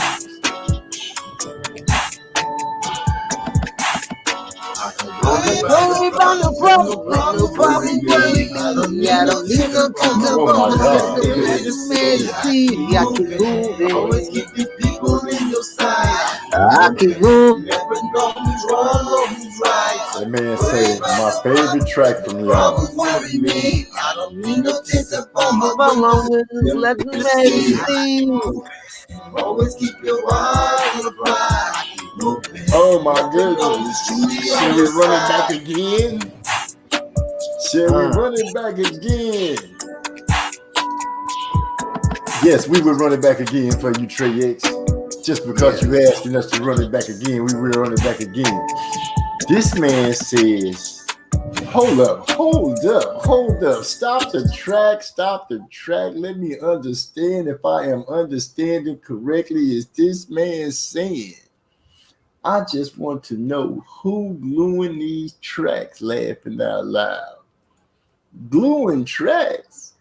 Don't worry about no problem. No problem. I don't need no tender from my I keep moving. always keep your people in your sight. I keep moving. Never know who's wrong or who's right. That man said my favorite track from y'all. Don't worry me. I don't need no tender from my Let me make it see. Always keep your eyes on the prize. Oh my goodness. Shall we run it back again? Shall we run it back again? Yes, we will run it back again for you, Trey X. Just because you asking us to run it back again, we will run it back again. This man says, hold up. Stop the track. Let me understand if I am understanding correctly. Is this man saying, I just want to know who gluing these tracks, laughing out loud. Gluing tracks?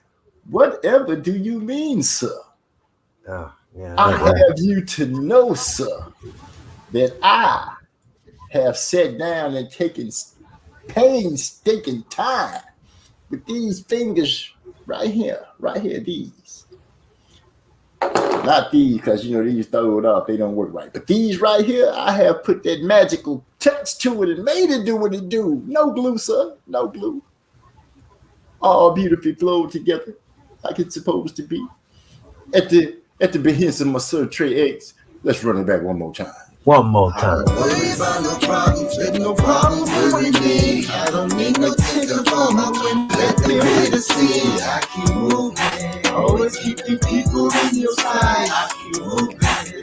Whatever do you mean, sir? Oh, yeah, I have you to know, sir, that I have sat down and taken painstaking time with these fingers right here, these. Not these, because these throw it off, they don't work right. But these right here, I have put that magical touch to it and made it do what it do. No glue, sir, no glue. All beautifully flowed together like it's supposed to be. At the behest of my sir Trey X, let's run it back one more time. One more time. Don't worry about no problems. There's no problems with me. I don't need no ticket for my win. Let me ready to see. I keep moving. Always keep your people in your sight. I keep moving.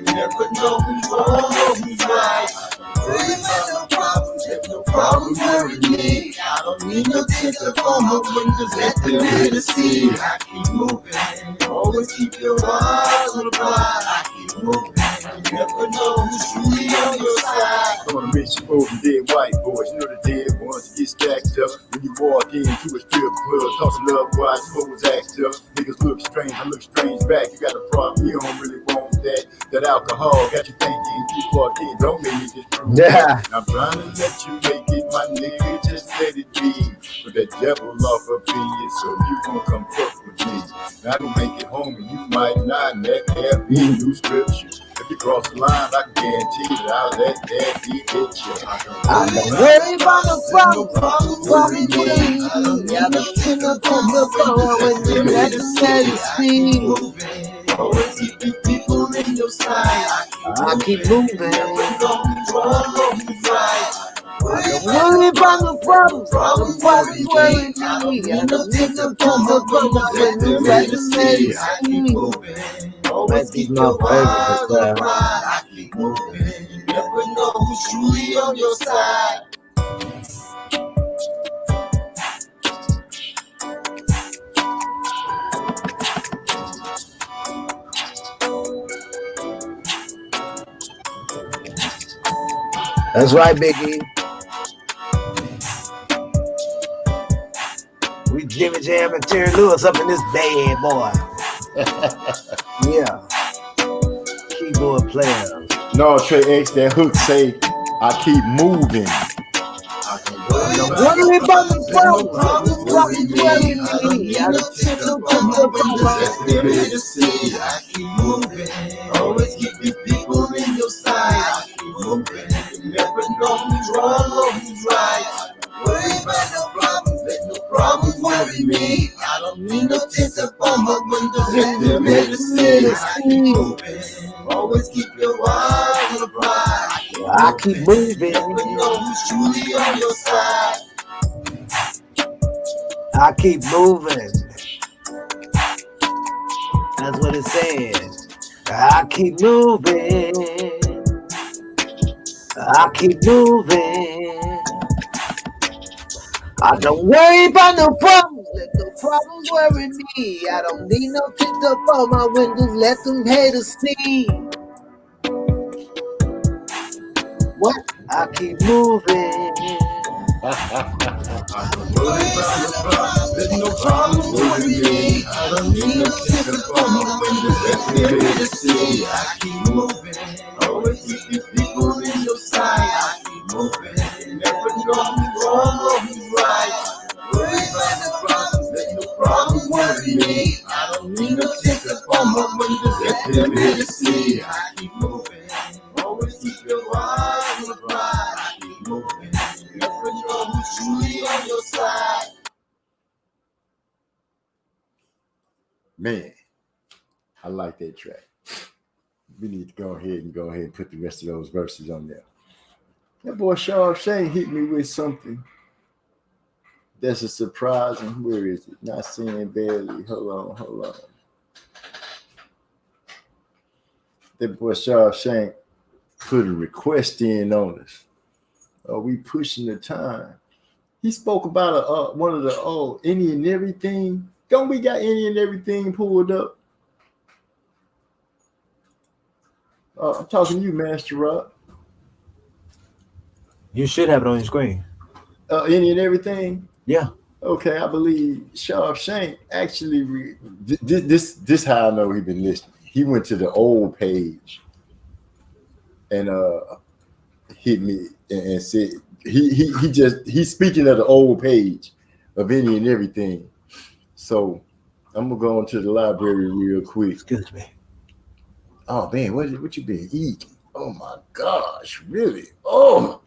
Never know who's wrong or who's right. Worry about no problems. There's no problems with me. I don't need no ticket for my win. Just let me ready to see. I keep moving. Always keep your eyes on the prize. I keep moving. Never know who's truly on your side. I wanna make you over dead white boys. You know the dead ones get stacked up. When you walk into a strip club, tossing love while hoes act up. Niggas look strange, I look strange back. You got a problem, you don't really want that. That alcohol got you thinking you fucked in. Don't make me just prove that. I'm trying to let you make it, my nigga, just let it be. But that devil off up in you, so you gon' come fuck with me. Now I don't make it home and you might not. Let there be new scriptures. If you cross the line, I can guarantee that I'll let that be hit you. I don't worry about no problem. Worry me. I don't think I'm gonna go when you let the steady Always keep your people in your sight. I keep moving. Never know who's wrong or who's right. Don't worry about no problems. Don't worry me. I don't think I'm gonna go when you let the steady I keep moving. Always keep your eyes on the prize. I keep moving. Never know who's truly on your side. That's right, Biggie. We Jimmy Jam and Terry Lewis up in this bad boy. Yeah. Keyboard player. No, Trey X, that hook say, I keep moving. Don't worry about the problem. Worry me. I don't think I'm gonna I keep moving. Always keep your people in your side. I keep moving. me. I don't need no tint up on my windows. Let them hear the city. I keep moving. Always keep your eyes on the prize. I keep moving. Never know who's truly on your side. I keep moving. That's what it says. I keep moving. I keep moving. I don't worry about no problems. Let no problems worry me. I don't need no tint up on my windows. Let them haters see. What? I keep moving. I don't worry about no problems. Let no problems worry me. I don't need no tint up on my windows. Let them haters see. I keep moving. Always keep your people in your side. I keep moving. Never know who's wrong or who's right. Worry about no problems. Let no problems worry me. I don't need no tint up on my windows. Let them haters see. I keep moving. Always keep your eyes on the prize. I keep moving. Never know who's truly on your side. Man, I like that track. We need to go ahead and put the rest of those verses on there. That boy Sharp Shane hit me with something that's a surprise. And where is it? Not seeing barely. Hold on. That boy Sharp Shane put a request in on us. Are we pushing the time? He spoke about one of the any and everything. Don't we got any and everything pulled up? I'm talking to you, Master Rock. You should have it on your screen. Any and everything? Yeah. Okay, I believe Sharp Shank actually this how I know he been listening. He went to the old page and hit me and said he's speaking of the old page of any and everything. So I'm gonna go into the library real quick. Excuse me. Oh man, what you been eating? Oh my gosh, really? Oh.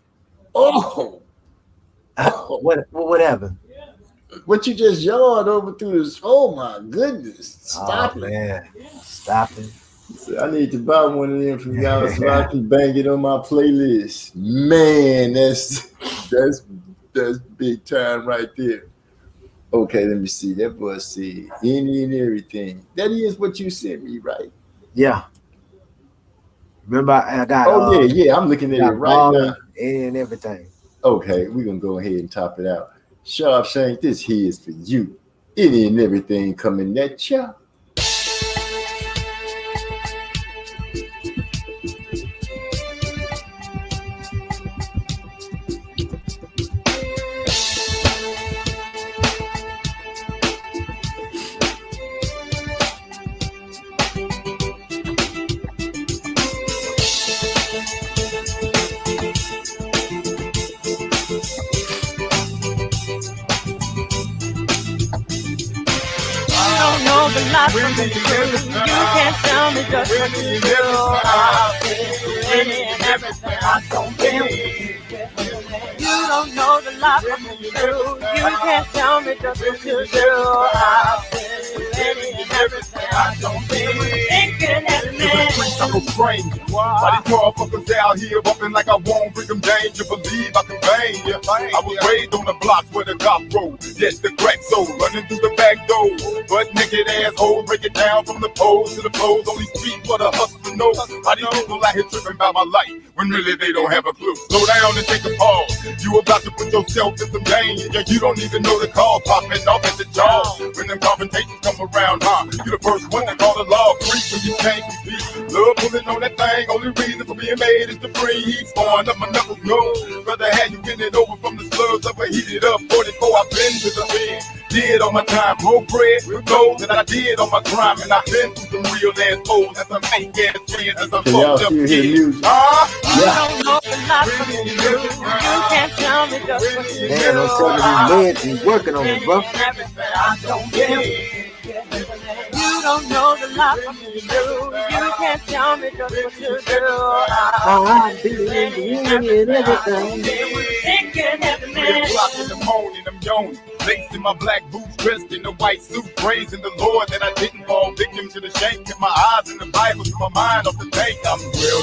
What happened? What you just yawned over through this? Oh my goodness! Stop it, man! Stop it! So I need to buy one of them from y'all so I can bang it on my playlist. Man, that's big time right there. Okay, let me see. That boy said any and everything. That is what you sent me, right? Yeah. Remember, I got. Yeah. I'm looking at it right now. Any and everything. Okay, we're gonna go ahead and top it out. Sharp Shank, this here is for you. Any and everything coming at ya. You can't tell me just what you do. I'll do any and everything. I don't believe. You don't know the life I'm through. You can't tell me just what you do. I'll do any and everything. I don't believe. Thinking that I'm a stranger. Why these motherfuckers out here bumping like I won't bring them danger? Believe I can bang ya. I was raised on the blocks where the cop road. Yes, the crack soul running through the back door. But naked asshole, break it down from the poles to the poles. On these streets for the hustler knows. How these people out here tripping about my life when really they don't have a clue. Slow down and take a pause. You about to put yourself in some danger. You don't even know the call popping off at the jaw. When them confrontations come around, you the first one to call the law free when you can't compete. Love pulling on that thing, only reason for being made is to breathe. Scoring up my knuckles, no. Rather have you bend it over from the slugs of a heated up 44. I've been to the bed. Did on my time, broke bread with those that I did on my crime, and I've been through some real ass holes as a fake ass friend, as a fucked up kid. you don't know the life I'm through. You can't tell me just what you do. Man, don't tell me you mad. You working on it, bro. I don't believe. You don't know the life I'm through. You can't tell me just what you do. I believe in everything. Thinking every in the morning, I'm yawning. lace in my black boots, dressed in a white suit, praising the Lord that I didn't fall victim to the shank. Kept my eyes in the Bible, my mind off the bank. I'm well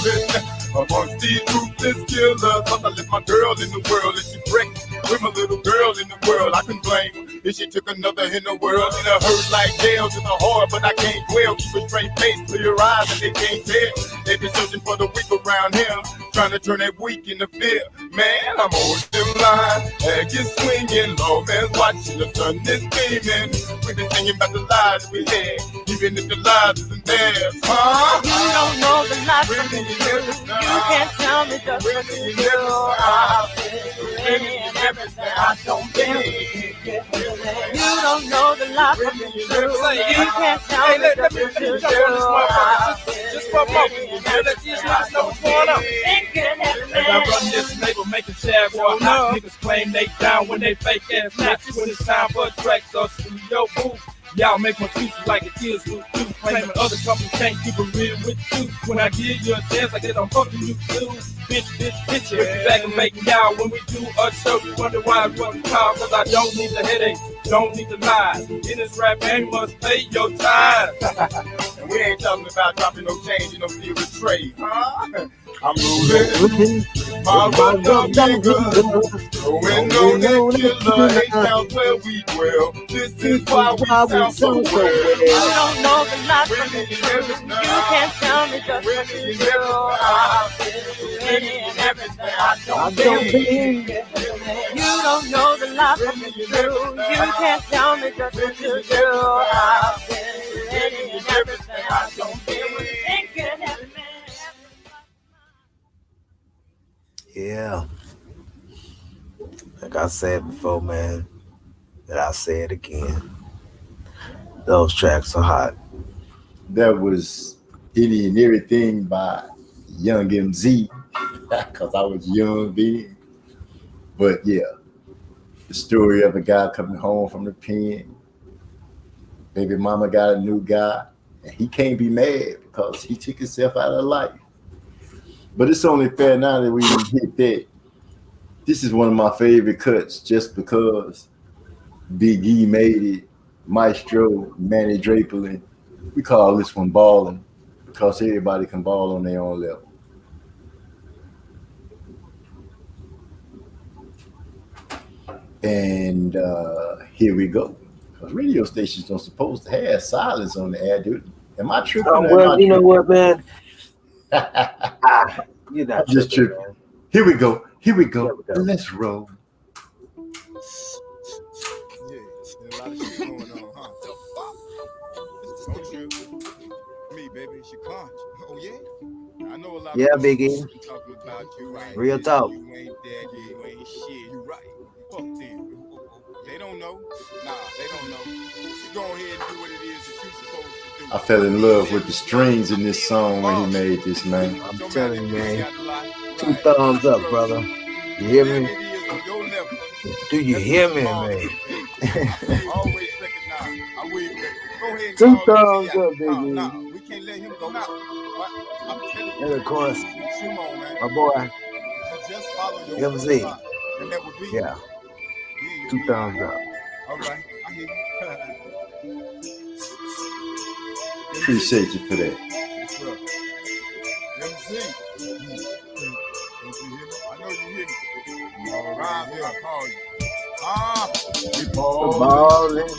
amongst these ruthless killers. Cause I left my girl in the world and she pregnant with my little girl in the world. I can blame her if she took another in the world. And it hurt like jail to the heart, but I can't dwell. Keep a straight face, clear your eyes and they can't tell. They been searching for the weak around him, trying to turn that weak into fear. Man, I'm on them line, head get swinging, low man's watching the sun is beaming. We been thinking about the lives we had, even if the lives isn't theirs, huh? You don't know the life from the truth. You can't tell me just what you do. I've been any and everything I don't believe. You don't know the life from the truth. You can't tell me just what you do. Just for a moment, let these niggas know what's going on. As I run this label, making sad boy hot niggas claim they down when they fake ass snatches. When it's time for a track, so studio booth. Y'all make my pieces like it is with you. Claiming other companies can't keep it real with you. When I give you a chance, I guess I'm fucking you too. Bitch, yeah. Back and making y'all when we do a show. You wonder why I run the car, cause I don't need the headaches, don't need the lies. In this rap game, you must pay your time. And we ain't talking about dropping no change, you know, deal with trade, huh? I'm moving my run up niggas, going on that killer, 8 towns where we dwell. This is why we sound so well. You don't know the life from the truth. You can't tell me just what you do. I've been any and everything I don't believe. You don't know the life from the truth. You can't tell me just what you do. I've been any and everything I don't believe. Ain't good having man. Yeah. Like I said before, man, and I'll say it again. Those tracks are hot. That was Any and Everything by Young MZ, because I was young then. But yeah, the story of a guy coming home from the pen. Baby mama got a new guy, and he can't be mad because he took himself out of life. But it's only fair now that we hit that. This is one of my favorite cuts just because Big E made it. Maestro, Manny Draperlin. We call this one balling because everybody can ball on their own level. And here we go. Because radio stations don't supposed to have silence on the air, dude. Am I tripping? Oh, well, you know what, man? You're not just tripping. Man. Here we go. Here we go. Let's roll. Yeah, a lot of shit going on, huh? Don't you? Me, baby, she punch. Oh, yeah? I know a lot of Big E. talking about you, right? Real talk. You ain't that, you ain't shit. You right. Fuck them. They don't know. Nah, they don't know. You go ahead and do what it is that you supposed to do. I fell in love with the strings in this song when he made this, man. I'm telling you, man. 2 thumbs up, brother. You hear me? Do you hear me, man? Always recognize. I will. Go ahead. 2 thumbs up, baby. No, we can't let him go now. I'm telling you. And of course, my boy, MZ. Yeah. 2 thumbs up. All right. I hear you. Appreciate you for that. MZ. I know you hear me. All right, I call you. We ballin'.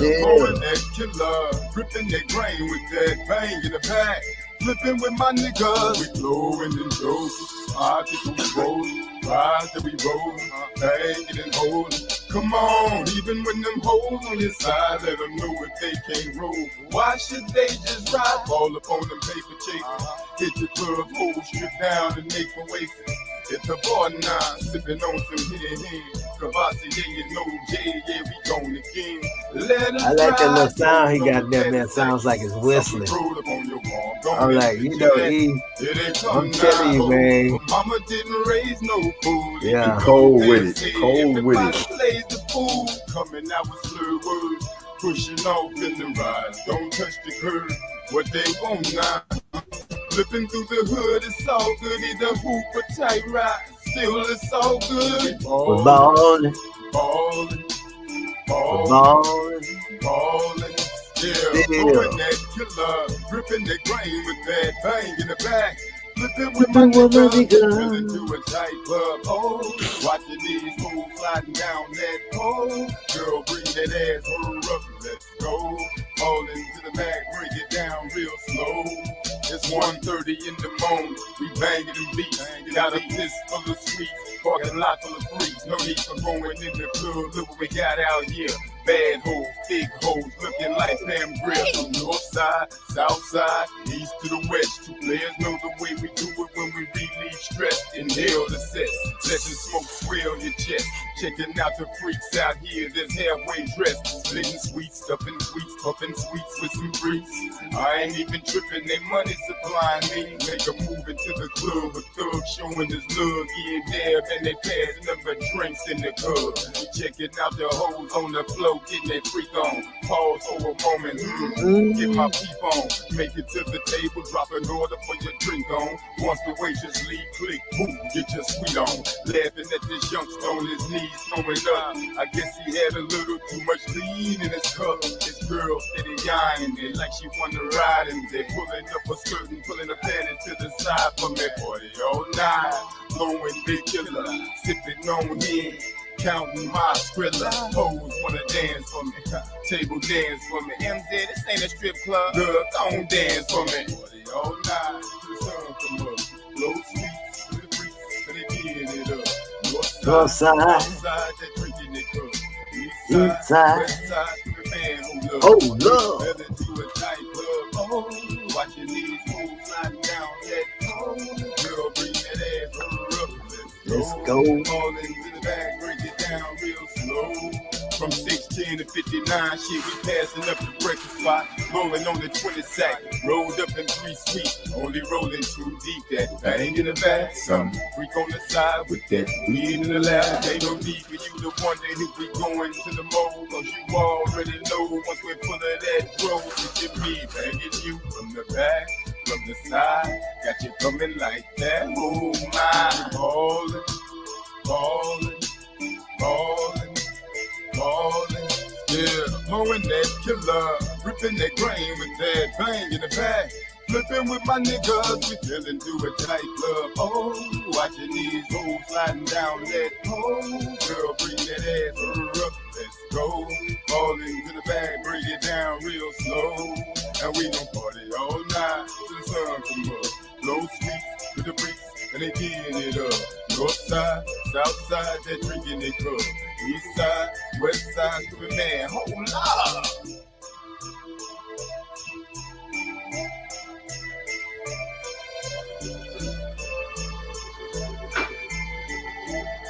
Yeah, pouring that killer, gripping that grain with that bang in the bag. Flipping with my niggas, we blowing in doses. I think we rollin', rise that we rollin', bangin' and holdin'. Come on, even when them hoes on your side, let them know if they can't roll. Why should they just ride? Fall up on them paper chasers. Hit the club, hold strip down and make for wasting. It's a boy now, sipping on some hidden. Kavasi, yeah, you know, yeah, we gone again. I like that little sound he got there, man. Sounds like it's whistling. I'm like, you know, I'm telling you, man. Mama didn't raise no food. Yeah. Cold with it. Cold with it. Plays the fool, coming out with slur words. Pushing off in the ride. Don't touch the curb. What they want now. Flipping through the hood, it's all good. Either hoop or tight rise. still it's all good. We're ballin', Ballin', we're ballin', ballin'. ballin'. Yeah, throwing that killer, gripping that grain with that bang in the back. Flipping with my nigga, feeling to a tight club. Oh, watching these fools sliding down that pole. Girl, bring that ass, hurry up, let's go. All into the bag, break it down real slow. It's 1:30 in the morning, we banging them beats. Got a fist full of sweets, parking lot full of freaks. No need for going in the club, look what we got out here. Bad hoes, big hoes, looking like Pam Grill. From north side, south side, east to the west. Two players know the way we do it when we relieve stress. Inhale the cess, letting smoke swell your chest. Checking out the freaks out here that's halfway dressed. Splitting sweets, stuffing sweets, puffing sweets with some grease. I ain't even tripping, they money supplying me. Make a move into the club, a thug showing his love. Yeah, dab, and they passing up the drinks in the club. Checking out the hoes on the floor, getting that freak on. Pause for a moment, get my peep on. Make it to the table, drop an order for your drink on. Once the waitress leave, click, boom, get your sweet on. Laughing at this youngster on his knees, throwing up. I guess he had a little too much lean in his cup. His girl steady eyeing it like she wanna ride him. They pulling up a skirt and pulling a panty to the side for me. 4009, blowing big killer, sipping on him. Counting my skrilla, hoes wanna dance for me, table dance for me. MZ, this ain't a strip club, girl, don't dance for me. 4009, the sun come up, low sweets to the freaks, so they getting it up. North side, they drinking it up. East side, west side, to the man who loves. Oh, love. Better to a tight club, oh, watching these moves sliding down that pole. Girl, bring that ass, hurry up, Let's go. All into the bag, break it down real slow. From 16 to 59, shit, we passing up the breakfast spot. Rolling on the 20 sack, rolled up in 3 sweet. Only rolling too deep, that bang in the back. Some freak on the side with that weed in the lap. Ain't no need for you to wonder if we going to the mall. Cause you already know once we're full of that drove. It's just me banging you from the back. From the side, got you coming like that. Oh my, ballin', ballin', ballin', ballin'. Yeah, blowing that killer, ripping that grain with that bang in the back. Flipping with my niggas, we fillin' through a tight club. Oh, watching these hoes sliding down that pole. Girl, bring that ass, hurry up, let's go. Ballin' to the bag, bring it down real slow. And we gon' party all night till the sun come up. Low sweets with the freaks, and they getting it up. North side, south side, they drinking it up. East side, west side, to the man, hold up.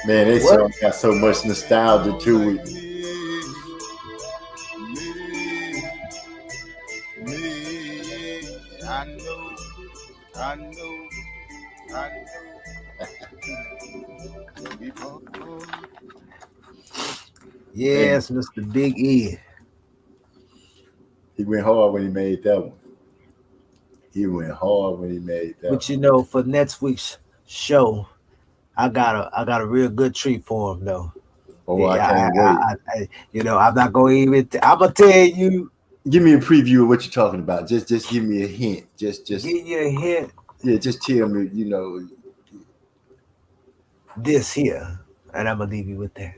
Man, this song got so much nostalgia to it. I know. Yes, Mr. Big E. He went hard when he made that one. He went hard when he made that. But you know, for next week's show, I got a real good treat for him though. Oh, I can't wait. You know, I'm not gonna even. I'm gonna tell you. Give me a preview of what you're talking about. Just give me a hint. Just Give you a hint. Yeah, just tell me. You know, this here, and I'm gonna leave you with that.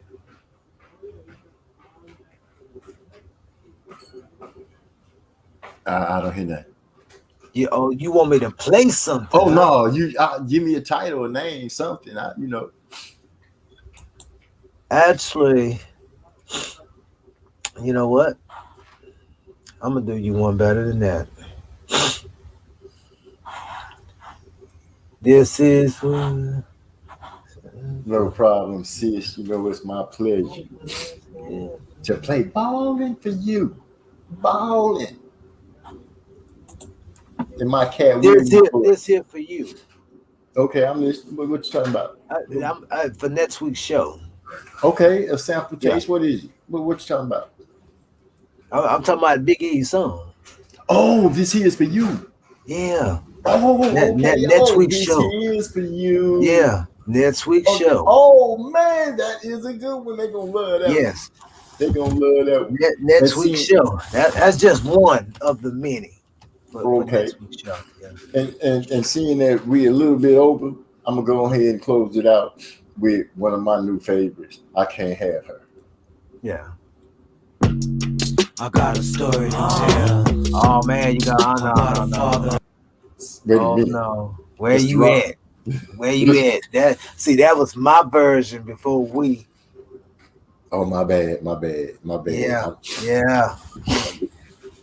I don't hear that. You want me to play something? Oh no, you give me a title, a name, something. You know. Actually, you know what? I'm gonna do you one better than that. This is no problem, sis. You know it's my pleasure to play ballin' for you, ballin'. And my cat. This here for you. Okay, I'm listening. What you talking about? I'm for next week's show. Okay, a sample taste. Yeah. What is it? What you talking about? I'm talking about Big E's song. Oh, this here is for you. Yeah. Oh, okay. Next week's show. This is for you. Yeah. Next week's show. Oh man, that is a good one. They're gonna love that. Yes. They're gonna love that one. Next week's show. That's just one of the many. For Okay. next week's show. Yeah. And seeing that we're a little bit over, I'm gonna go ahead and close it out with one of my new favorites. I Can't Have Her. Yeah. I got a story to tell. Oh man, you got no. Wait a Oh minute. no. Where Mr. you Rock. at? Where you at? That was my version before we. Oh my bad. Yeah.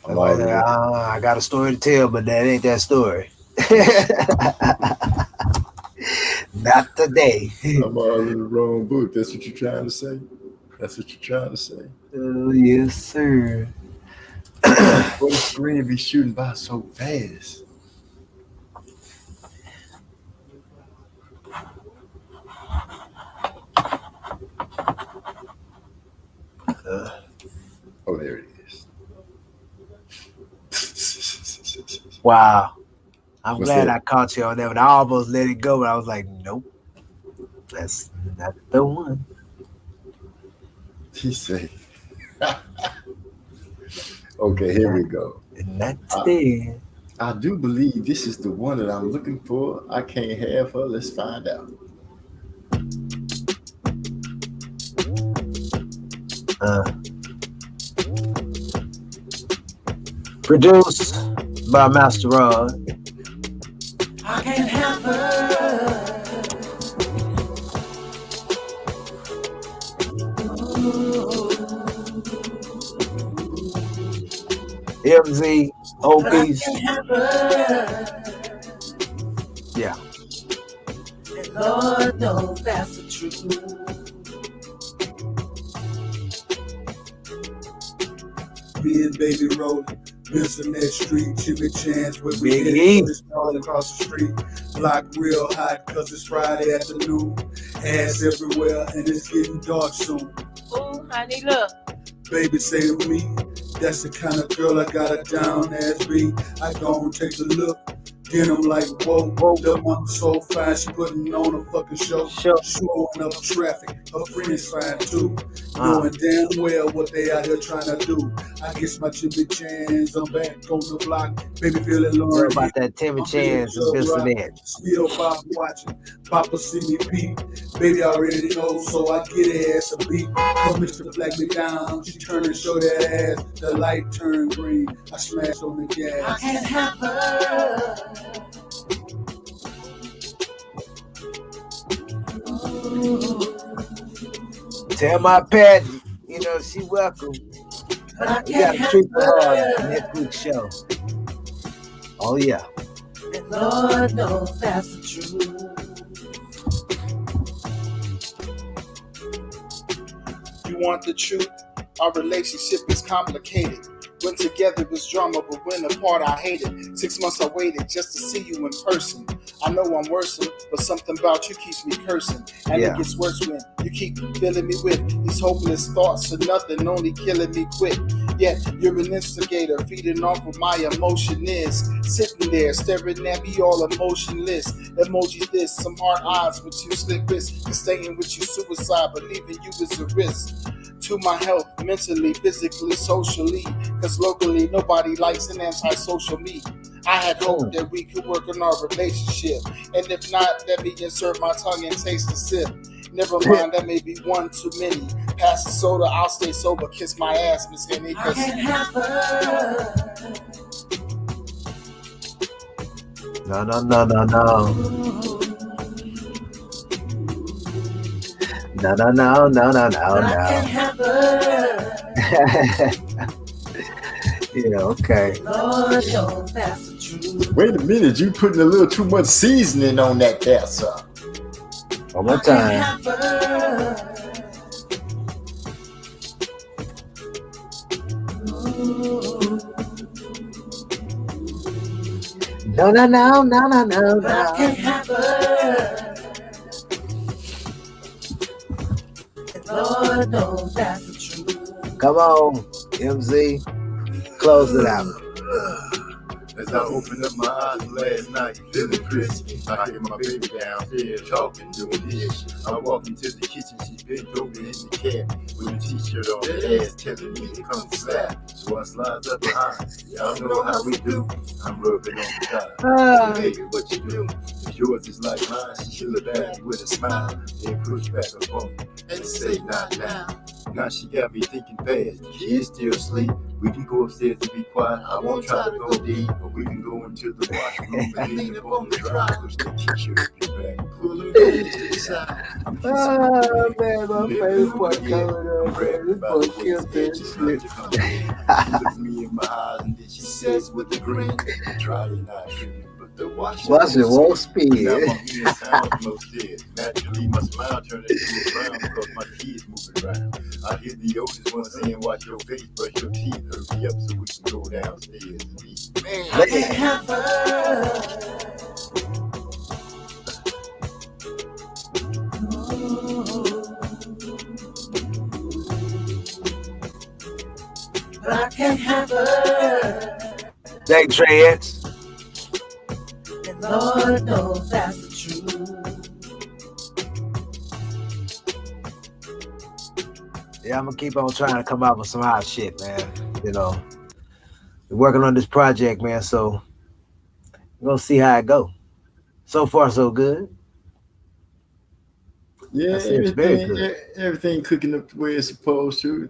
I got a story to tell, but that ain't that story. Not today. I'm all in the wrong book. That's what you're trying to say? Oh, yes, sir. What the screen be shooting by so fast? Oh, there it is. Wow. I'm What's glad that? I caught you on that, but I almost let it go, but I was like, nope. That's not the one. He said, okay, here we go. And that's it. I do believe this is the one that I'm looking for. I Can't Have Her. Let's find out. Produced by Master Rod. I can't have her. MZ, Okies. Yeah. And Lord knows that's the truth. Me and baby rolling, missing that street, Jimmy Chance where we Big hit E. it's all across the street. Block real hot cause it's Friday afternoon. Ass everywhere and it's getting dark soon. Ooh, honey, look. Baby say to me, that's the kind of girl I got her down as be. I gon' take a look, then I'm like, whoa, the mom so fine, she putting on a fucking show. Showing up traffic, her friends fine too. Knowing damn well what they out here trying to do. I guess my Jimmy Chance, I'm back on the block. Baby feeling What Lauren. about that Timmy Chance and this and that? Still Bob watching, Papa see me peep. Baby already know, so I get her ass a beat. Come Mr. Flag me down, she turn and show that ass. The light turned green, I smashed on the gas. I can't have her. Tell my Pat, you know, she welcome. But I We got can't a have treat for her her. next week's show. Oh yeah. And Lord knows that's the truth. You want the truth? Our relationship is complicated. When together it was drama, but when apart I hated. 6 months I waited just to see you in person. I know I'm worsen, but something about you keeps me cursing. And Yeah. it gets worse when you keep filling me with these hopeless thoughts of nothing, only killing me quick. Yet you're an instigator, feeding off what my emotion is. Sitting there, staring at me all emotionless. Emoji this, some hard eyes with you slip wrists. And staying with you suicide, but leaving you is a risk. To my health, mentally, physically, socially. Cause locally, nobody likes an antisocial me. I had hoped that we could work on our relationship. And if not, let me insert my tongue and taste a sip. Never mind, that may be one too many. Pass the soda, I'll stay sober. Kiss my ass, Miss Henny. I can't have her. No. No. But I can't have her. Yeah, okay. Lord knows that's the truth. Wait a minute, you putting a little too much seasoning on that there, sir. One more I can't time. have her. No. But I can't have her. And Lord knows that's the truth. Come on, MZ. Close it out. That's As I opened up my eyes last night, feeling frisky. I hear my baby downstairs talking, doing this. I walk into the kitchen, she's bent over in the cabinet with a t-shirt on her ass, telling me to come slap. So I slide up behind. Y'all know how we do. I'm rubbing on the thigh. Hey, baby, what you do? Yours is like mine. She look at me with a smile, then push back up on me and say, not now. Now she got me thinking fast. The kids still asleep. We can go upstairs and be quiet. I won't try to go deep, but we can go into the washroom and lean up on the drive. Push the t-shirt up your back, pull it over to the side. Oh man, my favorite part coming up, man. This boy killed this shit. She looks me in my eyes and then she says with a grin, try it not here. Watch it won't speed. Now my head sounds most dead. Naturally, my smile turned into a frown because my kids moving around. I hear the oldest one saying, "Watch your face, brush your teeth, hurry up so we can go downstairs and eat." Man, I can't have her. But I can't have her. Thanks, Trey. Lord knows that's the truth. Yeah, I'm gonna keep on trying to come out with some hot shit, man. You know, we're working on this project, man. So we're gonna see how it go. So far, so good. Yeah, everything cooking up the way it's supposed to.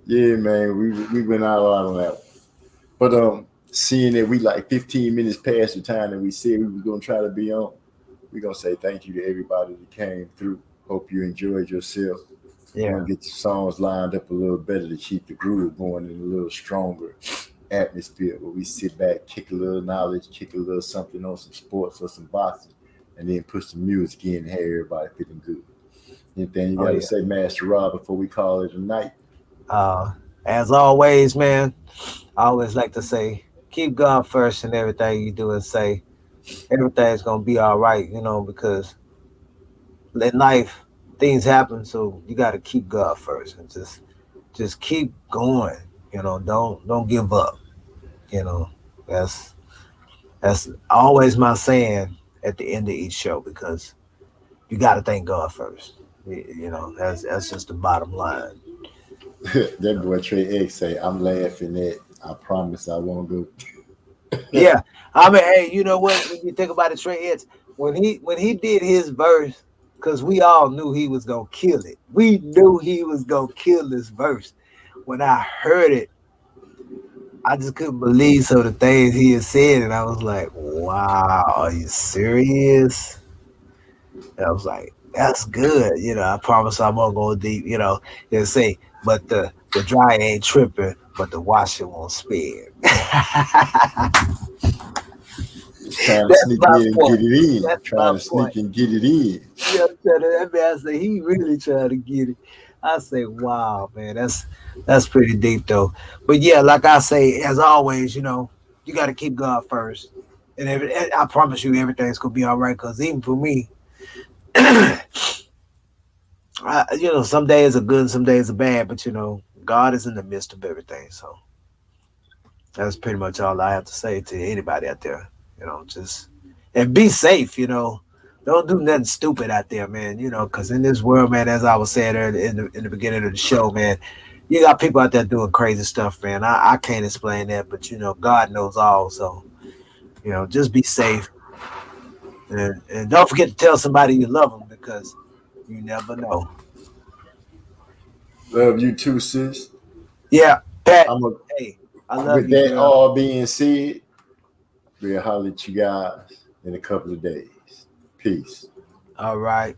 Yeah, man, we went out on that one. But seeing that we like 15 minutes past the time that we said we were gonna try to be on, we're gonna say thank you to everybody that came through. Hope you enjoyed yourself. Yeah, we're gonna get the songs lined up a little better to keep the groove going in a little stronger atmosphere where we sit back, kick a little knowledge, kick a little something on some sports or some boxing, and then put some music in and have everybody feeling good. Anything you gotta say, Master Rob, before we call it a night? As always, man, I always like to say, keep God first in everything you do and say. Everything's gonna be all right, you know, because in life things happen, so you got to keep God first and just keep going. You know, don't give up. You know, that's always my saying at the end of each show, because you got to thank God first. You know, that's just the bottom line. That boy Trey X say, "I'm laughing at. I promise I won't go." Yeah, I mean, hey, you know what? When you think about it, Trey X, when he did his verse, because we all knew he was gonna kill it. We knew he was gonna kill this verse. When I heard it, I just couldn't believe some of the things he had said, and I was like, "Wow, are you serious?" And I was like, "That's good." You know, I promise I won't go deep. You know, and say, but the dry ain't tripping, but the washer won't spin. Trying to sneak in and get it in. Trying to sneak and get it in. Yeah, that man, I say he really trying to get it. I say, wow, man, that's pretty deep though. But yeah, like I say, as always, you know, you got to keep God first, and I promise you, everything's gonna be all right. Because even for me, you know, some days are good, and some days are bad, but you know, God is in the midst of everything. So that's pretty much all I have to say to anybody out there. You know, just and be safe. You know, don't do nothing stupid out there, man. You know, because in this world, man, as I was saying earlier in the beginning of the show, man, you got people out there doing crazy stuff, man. I can't explain that, but you know, God knows all. So, you know, just be safe, and don't forget to tell somebody you love them, because you never know. Love you too, sis. Yeah, Pat. Hey, I love you. With that all being said, we'll holler at you guys in a couple of days. Peace. All right.